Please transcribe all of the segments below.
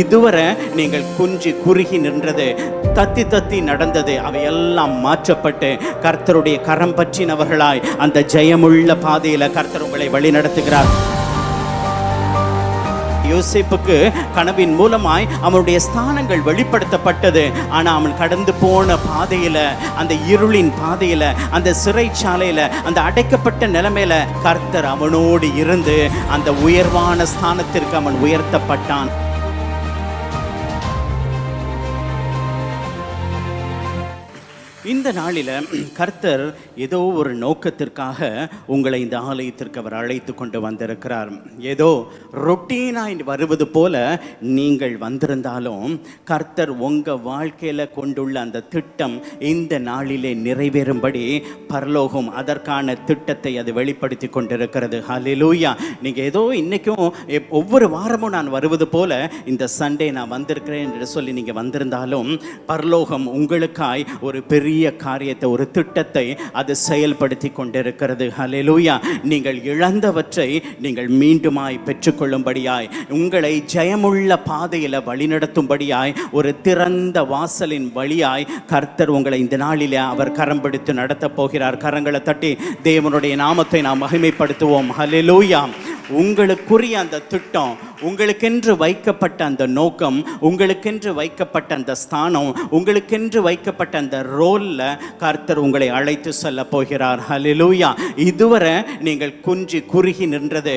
இதுவரை நீங்கள் குஞ்சி குறுகி நின்றது, தத்தி தத்தி நடந்தது, அவையெல்லாம் மாற்றப்பட்டு கர்த்தருடைய கரம் பற்றினவர்களாய் அந்த ஜெயமுள்ள பாதையில கர்த்தர் உங்களை வழி நடத்துகிறார். யோசேப்புக்கு கனவின் மூலமாய் அவனுடைய ஸ்தானங்கள் வெளிப்படுத்தப்பட்டது. ஆனா அவன் கடந்து போன பாதையில, அந்த இருளின் பாதையில, அந்த சிறைச்சாலையில, அந்த அடைக்கப்பட்ட நிலைமையில கர்த்தர் அவனோடு இருந்து அந்த உயர்வான ஸ்தானத்திற்கு அவன் உயர்த்தப்பட்டான். இந்த நாளில் கர்த்தர் ஏதோ ஒரு நோக்கத்திற்காக உங்களை இந்த ஆலயத்திற்கு அவர் அழைத்து கொண்டு வந்திருக்கிறார். ஏதோ ரொட்டீனாய் வருவது போல நீங்கள் வந்திருந்தாலும் கர்த்தர் உங்கள் வாழ்க்கையில் கொண்டுள்ள அந்த திட்டம் இந்த நாளிலே நிறைவேறும்படி பரலோகம் அதற்கான திட்டத்தை அது வெளிப்படுத்தி கொண்டிருக்கிறது. ஹல்லேலூயா. நீங்கள் ஏதோ இன்றைக்கும் ஒவ்வொரு வாரமும் நான் வருவது போல இந்த சண்டே நான் வந்திருக்கிறேன் என்று சொல்லி நீங்கள் வந்திருந்தாலும் பரலோகம் உங்களுக்காய் ஒரு பெரிய காரியத்தை, ஒரு திட்டத்தை அது செயல்படுத்தி கொண்டிருக்கிறது. ஹல்லேலூயா. நீங்கள் இழந்தவற்றை நீங்கள் மீண்டுமாய் பெற்றுக்கொள்ளும்படியாய், உங்களை ஜெயமுள்ள பாதையில் வழிநடத்தும்படியாய், ஒரு திறந்த வாசலின் வழியாய் கர்த்தர் உங்களை இந்த நாளிலே அவர் கரம் பிடித்து நடத்த போகிறார். கரங்களை தட்டி தேவனுடைய நாமத்தை நாம் மகிமைப்படுத்துவோம். ஹல்லேலூயா. உங்களுக்குரிய அந்த திட்டம், உங்களுக்கென்று வைக்கப்பட்ட அந்த நோக்கம், உங்களுக்கென்று வைக்கப்பட்ட அந்த ஸ்தானம், உங்களுக்கென்று வைக்கப்பட்ட அந்த ரோல்ல கர்த்தர் உங்களை அழைத்து செல்ல போகிறார். ஹல்லேலூயா. இதுவரை நீங்கள் குஞ்சி குறுகி நின்றது,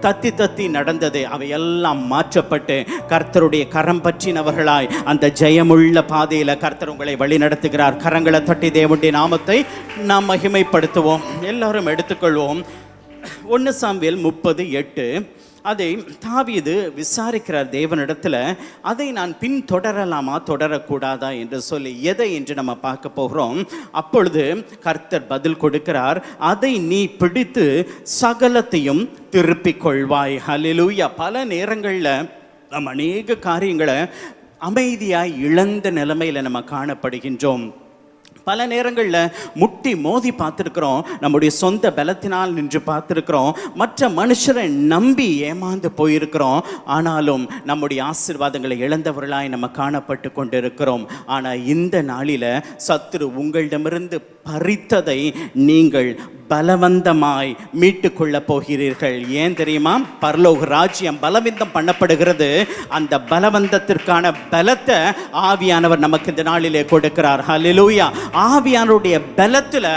தத்தி தத்தி நடந்தது, அவையெல்லாம் மாற்றப்பட்டு கர்த்தருடைய கரம் பற்றினவர்களாய் அந்த ஜெயமுள்ள பாதையில கர்த்தர் உங்களை வழி நடத்துகிறார். கரங்களை தட்டி தேவனுடைய நாமத்தை நாம் மகிமைப்படுத்துவோம். எல்லாரும் எடுத்துக்கொள்வோம். 1 சாமுவேல் 30:8. அதை தாவீது விசாரிக்கிறார் தேவனிடத்தில். அதை நான் பின் தொடரலாமா தொடரக்கூடாதா என்று சொல்லி, எதை என்று நம்ம பார்க்க போகிறோம். அப்பொழுது கர்த்தர் பதில் கொடுக்கிறார், அதை நீ பிடித்து சகலத்தையும் திருப்பிக் கொள்வாய். ஹல்லேலூயா. பல நேரங்களில் நம்ம அநேக காரியங்களை அமைதியாய் இழந்த நிலைமையில் நம்ம காணப்படுகின்றோம். பல நேரங்களில் முட்டி மோதி பார்த்துருக்குறோம், நம்முடைய சொந்த பலத்தினால் நின்று பார்த்துருக்குறோம், மற்ற மனுஷரை நம்பி ஏமாந்து போயிருக்கிறோம். ஆனாலும் நம்முடைய ஆசீர்வாதங்களை இழந்தவர்களாய் நம்ம காணப்பட்டு கொண்டு இருக்கிறோம். ஆனால் இந்த நாளில் சத்துரு உங்களிடமிருந்து பறித்ததை நீங்கள் பலவந்தமாய் மீட்டு கொள்ள போகிறீர்கள். ஏன் தெரியுமா? பரலோக ராஜ்யம் பலவந்தம் பண்ணப்படுகிறது. அந்த பலவந்தத்திற்கான பலத்தை ஆவியானவர் நமக்கு இந்த நாளிலே கொடுக்கிறார். ஹல்லேலூயா. ஆவியானவருடைய பலத்தில்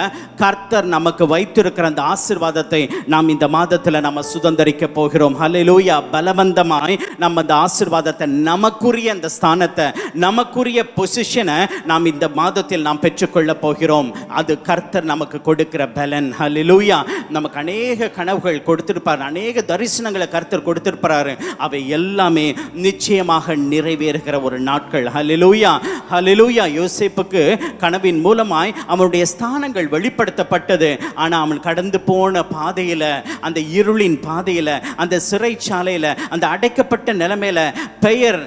கர்த்தர் நமக்கு வைத்திருக்கிற அந்த ஆசீர்வாதத்தை நாம் இந்த மாதத்தில் நம்ம சுதந்திரிக்க போகிறோம். ஹல்லேலூயா. பலவந்தமாய் நம்ம அந்த ஆசீர்வாதத்தை, நமக்குரிய அந்த ஸ்தானத்தை, நமக்குரிய பொசிஷனை நாம் இந்த மாதத்தில் நாம் பெற்றுக்கொள்ள போகிறோம். அது கர்த்தர் நமக்கு கொடுக்கிற பலன். ஹல்லேலூயா. நமக்கு அநேக கனவுகள் கொடுத்திருப்பார், அநேக தரிசனங்களை கர்த்தர் கொடுத்திருப்பாரு. அவை எல்லாமே நிச்சயமாக நிறைவேறுகிற ஒரு நாட்கள். ஹல்லேலூயா. ஹல்லேலூயா. யோசேப்புக்கு கனவின் மூலமாய் அவனுடைய ஸ்தானங்கள் வெளிப்படுத்தப்பட்டது. ஆனால் அவன் கடந்து போன பாதையில, அந்த இருளின் பாதையில, அந்த சிறைச்சாலையில, அந்த அடைக்கப்பட்ட நிலைமையில, பெயர்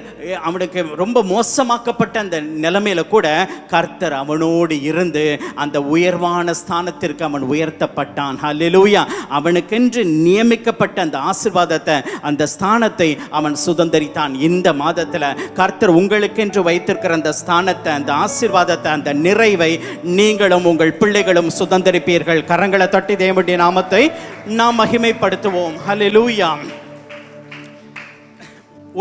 அவனுக்கு ரொம்ப மோசமாக்கப்பட்ட அந்த நிலைமையில கூட கர்த்தர் அவனோடு இருந்து அந்த உயர்வான ஸ்தானத்திற்கு அவன் உயர்த்தப்பட்டான். ஹல்லேலூயா. அவனுக்கென்று நியமிக்கப்பட்ட அந்த ஆசீர்வாதத்தை, அந்த ஸ்தானத்தை அவன் சுதந்திரித்தான். இந்த மாதத்தில் கர்த்தர் உங்களுக்கென்று வைத்திருக்கிற அந்த ஸ்தானத்தை, அந்த ஆசீர்வாதத்தை, அந்த நிறைவை நீங்களும் உங்கள் பிள்ளைகளும் சுதந்திரிப்பீர்கள். கரங்களை தட்டி தேவனுடைய நாமத்தை நாம் மகிமைப்படுத்துவோம். ஹல்லேலூயா.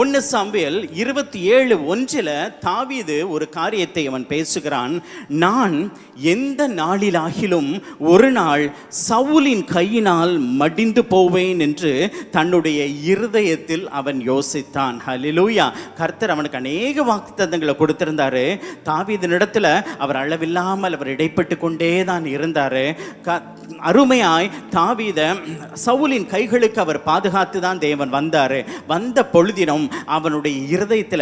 1 சாமுவேல் 27:1 தாவீது ஒரு காரியத்தை அவன் பேசுகிறான். நான் எந்த நாளிலாகிலும் ஒரு நாள் சவுலின் கையினால் மடிந்து போவேன் என்று தன்னுடைய இருதயத்தில் அவன் யோசித்தான். ஹல்லேலூயா. கர்த்தர் அவனுக்கு அநேக வாக்குத்தத்தங்களை கொடுத்திருந்தாரு. தாவீதினிடத்தில் அவர் அளவில்லாமல் அவர் இடைப்பட்டு கொண்டே தான் இருந்தார். அருமையாய் தாவீதை சவுலின் கைகளுக்கு அவர் பாதுகாத்து தான் தேவன் வந்தார். வந்த பொழுதினம் அவனுடைய இருதயத்தில்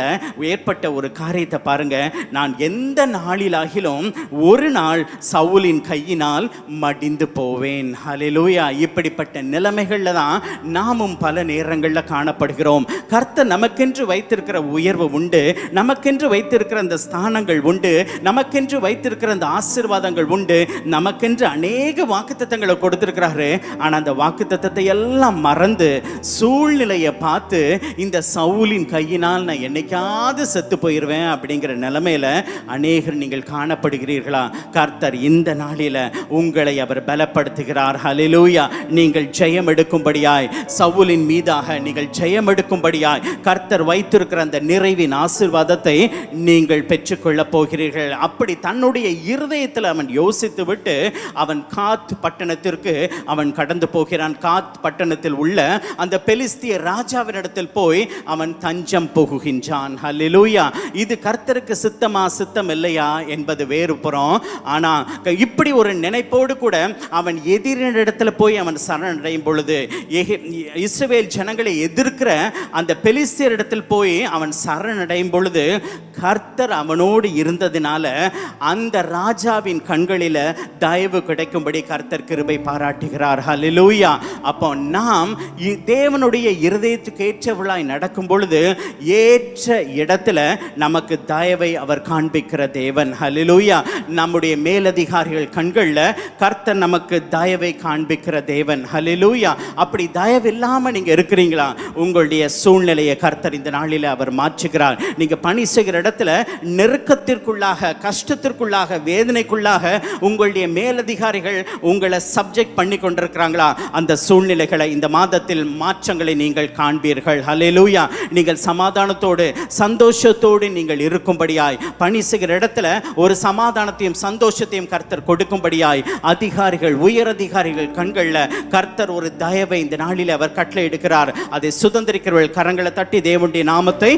ஏற்பட்ட ஒரு காரியத்தை பாருங்க. நான் எந்த நாளிலாகிலும் ஒரு நாள் சவுலின் கையினால் மடிந்து போவேன். ஹல்லேலூயா. இப்படிப்பட்ட நிலைமைகள்ல தான் நாமும் பல நேரங்களில் காணப்படுகிறோம். கர்த்தர் நமக்கென்று வைத்திருக்கிற உயர்வு உண்டு, நமக்கென்று வைத்திருக்கிற அந்த ஸ்தானங்கள் உண்டு, நமக்கென்று வைத்திருக்கிற அந்த ஆசீர்வாதங்கள் உண்டு, நமக்கென்று அநேக வாக்குத்தத்தங்களை கொடுத்திருக்கிறாரு. ஆனால் அந்த வாக்குத்தத்தத்தை எல்லாம் மறந்து சூழ்நிலையை பார்த்து இந்த சவுலின் கையினால் நான் என்னைக்காவது செத்து போயிடுவேன் அப்படிங்கிற நிலைமையில அநேகர் நீங்கள் காணப்படுகிறீர்களா? கர்த்தர் இந்த நாளில உங்களை அவர் பலப்படுத்துகிறார். ஹல்லேலூயா. நீங்கள் ஜெயம் எடுக்கும்படியாய், சவுலின் மீதாக நீங்கள் ஜெயம் எடுக்கும்படியாய் கர்த்தர் வைத்திருக்கிற அந்த நிறைவின் ஆசீர்வாதத்தை நீங்கள் பெற்றுக்கொள்ள போகிறீர்கள். அப்படி தன்னுடைய இருதயத்தில் அவன் யோசித்து விட்டு அவன் காத் பட்டணத்திற்கு அவன் கடந்து போகிறான். காத் பட்டணத்தில் உள்ள அந்த பெலிஸ்திய ராஜாவினிடத்தில் போய் அவன் தஞ்சம் புகுகின்றான். ஹல்லேலூயா. இது கர்த்தருக்கு சித்தமா சித்தம் இல்லையா என்பது வேறு புறம். ஆனா இப்படி ஒரு நினைப்போடு கூட அவன் எதிரிடத்துல போய் அவன் சரணடையும் பொழுது, இஸ்ரவேல் ஜனங்களை எதிர்க்கிற அந்த பெலிஸ்தியர் இடத்தில் போய் அவன் சரணடையும் பொழுது கர்த்தர் அவனோடு இருந்ததினால அந்த ராஜாவின் கண்களில தயவு கிடைக்கும்படி கர்த்தர் கிருபை பாராட்டுகிறார். ஹல்லேலூயா. அப்போ நாம் தேவனுடைய இருதயத்துக்கு ஏற்றவளாய் நடக்கும் பொழுது ஏற்ற இடத்துல நமக்கு தயவை அவர் காண்பிக்கிற தேவன். ஹல்லேலூயா. நம்முடைய மேலதிகாரிகள் கண்கள்ல கர்த்தர் நமக்கு தயவை காண்பிக்கிற தேவன். ஹல்லேலூயா. அப்படி தயவு இல்லாம நீங்க இருக்கிறீங்களா? உங்களுடைய சூழ்நிலையை கர்த்தர் இந்த நாளில அவர் மாற்றுகிறார். நீங்க பணி செய்கிற இடத்துல நெருக்கத்திற்குள்ளாக, கஷ்டத்திற்குள்ளாக, வேதனைக்குள்ளாக உங்களுடைய மேலதிகாரிகள் உங்களை சப்ஜெக்ட் பண்ணி கொண்டிருக்கிறாங்களா? அந்த சூழ்நிலைகளை இந்த மாதத்தில் மாற்றங்களை நீங்கள் காண்பீர்கள். ஹல்லேலூயா. நீங்கள் சமாதானத்தோடு சந்தோஷத்தோடு நீங்கள் இருக்கும்படியாய், பணி செய்கிற இடத்துல ஒரு சமாதானத்தையும் சந்தோஷத்தையும் கர்த்தர் கொடுக்கும்படியாய் அதிகாரிகள், உயர் அதிகாரிகள் கண்கள்ல கர்த்தர் ஒரு தயவை இந்த நாளில் அவர் கட்டளை எடுக்கிறார். அதை சுதந்திரிக்கிறவர்கள் கரங்களை தட்டி தேவனுடைய நாமத்தை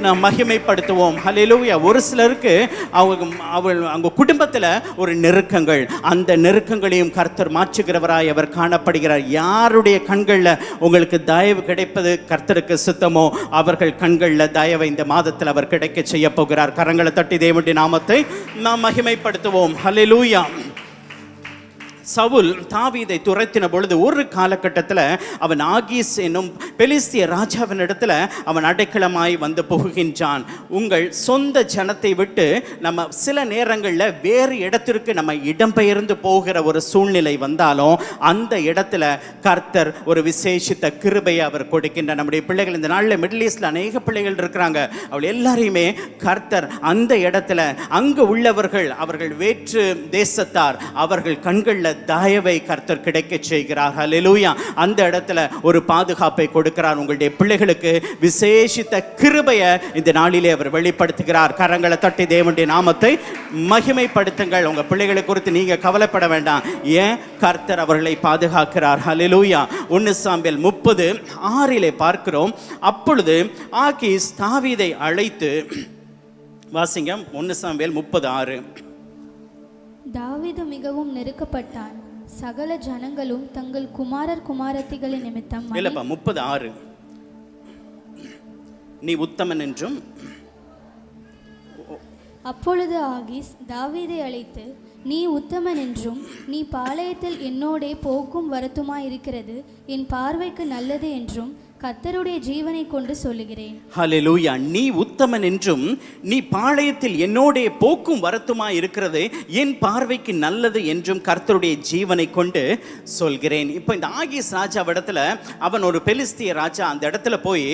நாம் மகிமைப்படுத்துவோம். ஹல்லேலூயா. ஒரு சிலருக்கு அவங்க குடும்பத்தில் ஒரு நெருக்கங்கள், அந்த நெருக்கங்களையும் கர்த்தர் மாற்றுகிறவராய் அவர் காணப்படுகிறார். யாருடைய கண்களில் உங்களுக்கு தயவு கிடைப்பது கர்த்தருக்கு சித்தமோ அவர்கள் கண்களில் தயவை இந்த மாதத்தில் அவர் கிடைக்க செய்ய போகிறார். கரங்களை தட்டி தேவனுடைய நாமத்தை நாம் மகிமைப்படுத்துவோம். ஹல்லேலூயா. சவுல் தாவீதை துரத்தின பொழுது ஒரு காலகட்டத்தில் அவன் ஆகீஸ் என்னும் பெலிஸ்திய ராஜாவின் இடத்துல அவன் அடைக்கலமாய் வந்து புகுகின்றான். உங்கள் சொந்த ஜனத்தை விட்டு நம்ம சில நேரங்களில் வேறு இடத்திற்கு நம்ம இடம்பெயர்ந்து போகிற ஒரு சூழ்நிலை வந்தாலும் அந்த இடத்துல கர்த்தர் ஒரு விசேஷித்த கிருபையை அவர் கொடுக்கின்ற. நம்முடைய பிள்ளைகள் இந்த நாளில் மிடில் ஈஸ்டில் அநேக பிள்ளைகள் இருக்கிறாங்க. அவள் எல்லாரையுமே கர்த்தர் அந்த இடத்துல அங்கு உள்ளவர்கள், அவர்கள் வேற்று தேசத்தார், அவர்கள் கண்களில் தயவை கர்த்தர் கிடைக்க செய்கிறார். ஹல்லேலூயா. அந்த இடத்துல ஒரு பாதுகாப்பை கொடுக்கிறார். உங்களுடைய பிள்ளைகளுக்கு விசேஷித்த கிருபையை இந்த நாளிலே அவர் வெளிப்படுத்துகிறார். கரங்களை தட்டி தேவனுடைய நாமத்தை மகிமைப்படுத்துங்கள். உங்க பிள்ளைகளை குறித்து நீங்க கவலைப்பட வேண்டாம். ஏன்? கர்த்தர் அவர்களை பாதுகாக்கிறார். ஹல்லேலூயா. 1 சாமுவேல் 30:6 பார்க்கிறோம். அப்பொழுது ஆகீஸ் தாவீதை அழைத்து, வாசிங்க 1 சாமுவேல் 30:6. தாவீது மிகவும் நெருக்கப்பட்டான். சகல ஜனங்களும் தங்கள் குமாரர் குமாரத்திகளின் நிமித்தம். இல்லப்பா 30:6. நீ உத்தமன் என்றும். அப்பொழுது ஆகீஸ் தாவீதை அழைத்து, நீ உத்தமன் என்றும் நீ பாளையத்தில் என்னோடே போக்கும் வரத்துமாய் இருக்கிறது என் பார்வைக்கு நல்லது என்றும் கர்த்தருடைய ஜீவனை கொண்டு சொல்லுகிறேன். ஹல்லேலூயா. நீ உத்தமன் என்றும் நீ பாளையத்தில் என்னோடே போக்கும் வரத்துமாய் இருக்கிறது என் பார்வைக்கு நல்லது என்றும் கர்த்தருடைய ஜீவனை கொண்டு சொல்கிறேன். இப்போ இந்த ஆகீஸ் ராஜா இடத்துல அவன் ஒரு பெலிஸ்திய ராஜா, அந்த இடத்துல போய்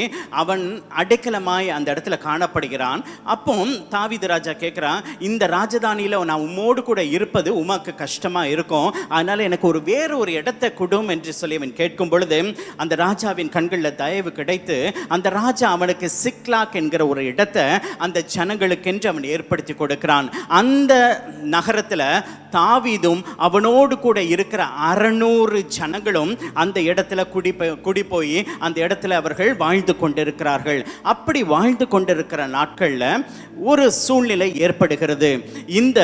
அவன் அடைக்கலமாய் அந்த இடத்துல காணப்படுகிறான். அப்போ தாவீது ராஜா கேட்கிறான், இந்த ராஜதானியில நான் உம்மோடு கூட இருப்பது உமக்கு கஷ்டமா இருக்கும், அதனால எனக்கு வேறு ஒரு இடத்தை கொடும் என்று சொல்லி அவன் கேட்கும் பொழுது அந்த ராஜாவின் கண்களில் தயவு கிடைத்து அந்த ராஜா அவனுக்கு சிக்லாக் என்கிற ஒரு இடத்தை அந்த ஜனங்களுக்கென்று அவன் ஏற்படுத்தி கொடுக்கிறான். அந்த நகரத்தில் தாவீதும் அவனோடு கூட இருக்கிற 600 ஜனங்களும் அந்த இடத்துல குடி போய் அந்த இடத்துல அவர்கள் வாழ்ந்து கொண்டிருக்கிறார்கள். அப்படி வாழ்ந்து கொண்டிருக்கிற நாட்களில் ஒரு சூழ்நிலை ஏற்படுகிறது. இந்த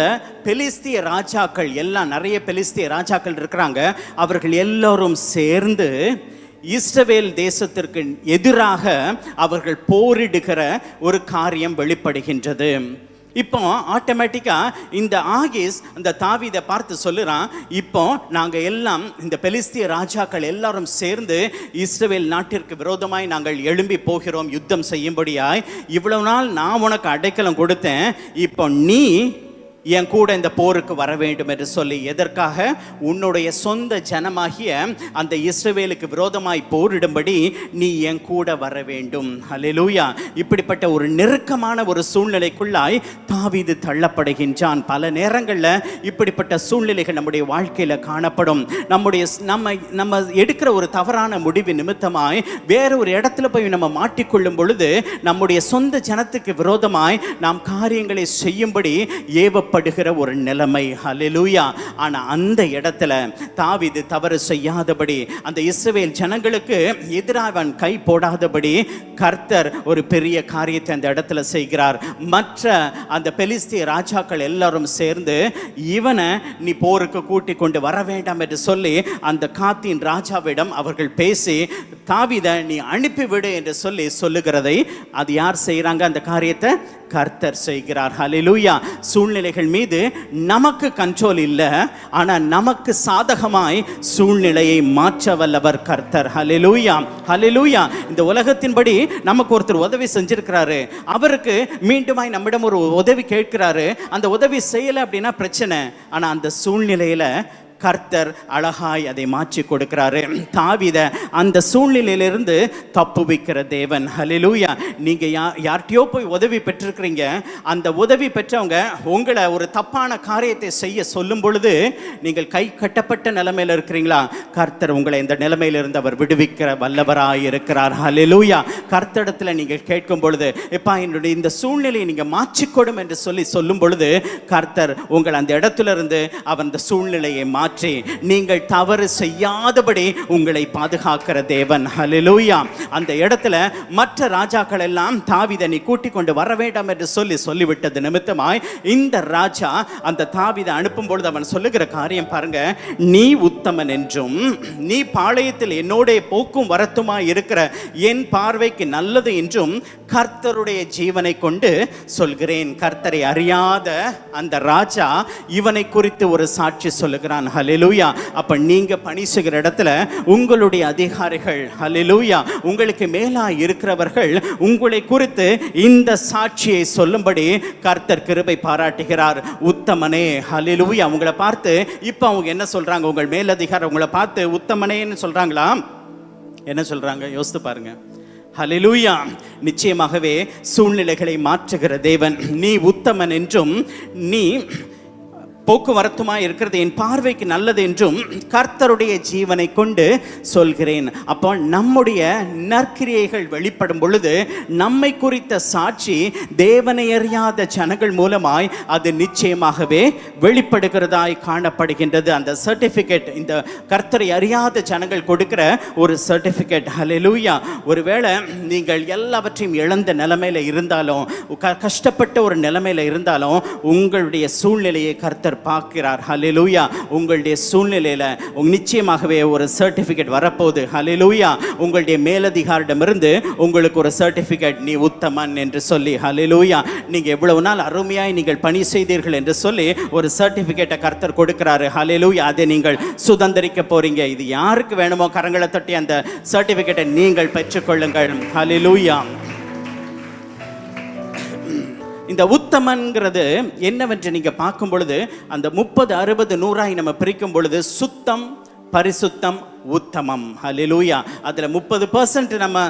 பெலிஸ்திய ராஜாக்கள் எல்லாம், நிறைய பெலிஸ்திய ராஜாக்கள் இருக்கிறாங்க, அவர்கள் எல்லோரும் சேர்ந்து இஸ்ரவேல் தேசத்திற்கு எதிராக அவர்கள் போரிடுகிற ஒரு காரியம் வெளிப்படுகின்றது. இப்போ ஆட்டோமேட்டிக்கா இந்த ஆகீஸ் அந்த தாவீதை பார்த்து சொல்லுறான், இப்போ நாங்க எல்லாம் இந்த பெலிஸ்திய ராஜாக்கள் எல்லாரும் சேர்ந்து இஸ்ரவேல் நாட்டிற்கு விரோதமாய் நாங்கள் எழும்பி போகிறோம் யுத்தம் செய்யும்படியாய். இவ்வளவு நாள் நான் உனக்கு அடைக்கலம் கொடுத்தேன், இப்போ நீ என் கூட இந்த போருக்கு வர வேண்டும் என்று சொல்லி. எதற்காக? உன்னுடைய சொந்த ஜனமாகிய அந்த இஸ்ரவேலுக்கு விரோதமாய் போரிடும்படி நீ என் கூட வர வேண்டும். ஹல்லேலூயா. இப்படிப்பட்ட ஒரு நெருக்கமான ஒரு சூழ்நிலைக்குள்ளாய் தாவீது தள்ளப்படுகின்றான். பல நேரங்களில் இப்படிப்பட்ட சூழ்நிலைகள் நம்முடைய வாழ்க்கையில் காணப்படும். நம்ம எடுக்கிற ஒரு தவறான முடிவு நிமித்தமாய் வேற ஒரு இடத்துல போய் நம்ம மாட்டிக்கொள்ளும் பொழுது நம்முடைய சொந்த ஜனத்துக்கு விரோதமாய் நாம் காரியங்களை செய்யும்படி ஏவப்படுகிற ஒரு நிலைமை. ஹல்லேலூயா. ஆனா அந்த இடத்துல தாவீது தவறு செய்யாதபடி, அந்த இஸ்ரவேல் ஜனங்களுக்கு எதிராக அவன் கை போடாதபடி கர்த்தர் ஒரு பெரிய காரியத்தை அந்த இடத்துல செய்கிறார். மற்ற அந்த பெலிஸ்திய ராஜாக்கள் எல்லாரும் சேர்ந்து இவனை நீ போருக்கு கூட்டிக் கொண்டு வர வேண்டாம் என்று சொல்லி அந்த காத்தின் ராஜாவிடம் அவர்கள் பேசி தாவீதை நீ அனுப்பிவிடு என்று சொல்லி சொல்லுகிறதை அது யார் செய்கிறாங்க? அந்த காரியத்தை கர்த்தர் செய்கிறார். ஹல்லேலூயா. சூழ்நிலைகள் மீது நமக்கு கண்ட்ரோல் இல்லை, ஆனால் நமக்கு சாதகமாய் சூழ்நிலையை மாற்ற வல்லவர் கர்த்தர். ஹல்லேலூயா, ஹல்லேலூயா. இந்த உலகத்தின்படி நமக்கு ஒருத்தர் உதவி செஞ்சிருக்கிறாரு, அவருக்கு மீண்டுமாய் நம்மிடம் ஒரு உதவி கேட்கிறாரு, அந்த உதவி செய்யலை அப்படின்னா பிரச்சனை. ஆனால் அந்த சூழ்நிலையில கர்த்தர் அழகாய் அதை மாற்றி கொடுக்கிறாரு. தாவீதை அந்த சூழ்நிலையிலிருந்து தப்புவிக்கிற தேவன். ஹல்லேலூயா. நீங்க யார்கிட்டயோ போய் உதவி பெற்றிருக்கிறீங்க, அந்த உதவி பெற்றவங்க உங்களை ஒரு தப்பான காரியத்தை செய்ய சொல்லும் பொழுது நீங்கள் கை கட்டப்பட்ட நிலைமையில இருக்கிறீங்களா? கர்த்தர் உங்களை இந்த நிலைமையிலிருந்து அவர் விடுவிக்கிற வல்லவராய் இருக்கிறார். ஹல்லேலூயா. கர்த்தரிடத்துல நீங்கள் கேட்கும் பொழுது, எப்பா என்னுடைய இந்த சூழ்நிலையை நீங்க மாற்றிக்கொடும் என்று சொல்லி சொல்லும் பொழுது கர்த்தர் உங்கள் அந்த இடத்துல இருந்து அவர் அந்த சூழ்நிலையை மாற்றி நீங்கள் தவறு செய்யாதபடி உங்களை பாதுகாக்கிற தேவன். ஹல்லேலூயா. அந்த இடத்துல மற்ற ராஜாக்கள் எல்லாம் தாவீதை நீ கூட்டிக் கொண்டு வர வேண்டாம் என்று சொல்லிவிட்டது நிமித்தமாய் இந்த ராஜா அந்த தாவீதை அனுப்பும் பொழுது அவன் சொல்லுகிற காரியம் பாருங்க, நீ உத்தமன் என்றும் நீ பாளையத்தில் என்னோட போக்கும் வரத்துமாய் இருக்கிற என் பார்வைக்கு நல்லது என்றும் கர்த்தருடைய ஜீவனை கொண்டு சொல்கிறேன். கர்த்தரை அறியாத அந்த ராஜா இவனை குறித்து ஒரு சாட்சி சொல்லுகிறான். ஹல்லேலூயா. அப்ப நீங்க பணி செய்கிற இடத்துல உங்களுடைய அதிகாரிகள், ஹல்லேலூயா, உங்களுக்கு மேலா இருக்கிறவர்கள் உங்களை குறித்து இந்த சாட்சியை சொல்லும்படி கர்த்தர் கிருபை பாராட்டுகிறார். உத்தமனே, ஹல்லேலூயா. உங்களை பார்த்து இப்ப அவங்க என்ன சொல்றாங்க? உங்கள் மேலதிகாரி உங்களை பார்த்து உத்தமனேன்னு சொல்றாங்களா? என்ன சொல்றாங்க? யோசித்து பாருங்க. ஹல்லேலூயா. நிச்சயமாகவே சூழ்நிலைகளை மாற்றுகிற தேவன். நீ உத்தமன் என்றும் நீ போக்குவரத்துமாய் இருக்கிறது என் பார்வைக்கு நல்லது என்றும் கர்த்தருடைய ஜீவனை கொண்டு சொல்கிறேன். அப்போ நம்முடைய நற்கிரியைகள் வெளிப்படும் பொழுது நம்மை குறித்த சாட்சி தேவனை அறியாத ஜனங்கள் மூலமாய் அது நிச்சயமாகவே வெளிப்படுகிறதாய் காணப்படுகின்றது. அந்த சர்டிபிகேட் இந்த கர்த்தரை அறியாத ஜனங்கள் கொடுக்கிற ஒரு சர்டிபிகேட். ஹல்லேலூயா. ஒருவேளை நீங்கள் எல்லாவற்றையும் இழந்த நிலைமையில இருந்தாலும், கஷ்டப்பட்ட ஒரு நிலைமையில இருந்தாலும் உங்களுடைய சூழ்நிலையை கர்த்தர் பார்க்கிறார். ஹல்லேலூயா. உங்களுடைய சூழ்நிலையில நிச்சயமாகவே ஒரு சர்டிபிகேட் வரப்போகுது. ஹல்லேலூயா. உங்களுடைய மேலதிகாரிடமிருந்து உங்களுக்கு ஒரு சர்டிபிகேட், நீ உத்தமன் என்று சொல்லி. ஹல்லேலூயா. நீங்க எவ்வளவு நாள் அருமையாய் நீங்கள் பணி செய்தீர்கள் என்று சொல்லி ஒரு சர்டிபிகேட்டை கர்த்தர் கொடுக்கிறாரு. ஹல்லேலூயா. அதை நீங்கள் சுதந்திரிக்க போறீங்க. இது யாருக்கு வேணுமோ கரங்களை தட்டி அந்த சர்டிபிகேட்டை நீங்கள் பெற்றுக்கொள்ளுங்கள். ஹல்லேலூயா. இந்த உத்தமன்கிறது என்னவென்று நீங்க பார்க்கும் பொழுது அந்த 30, 60, 100 நம்ம பிரிக்கும் பொழுது சுத்தம், பரிசுத்தம், உத்தமம். ஹல்லேலூயா. அதுல 30% நம்ம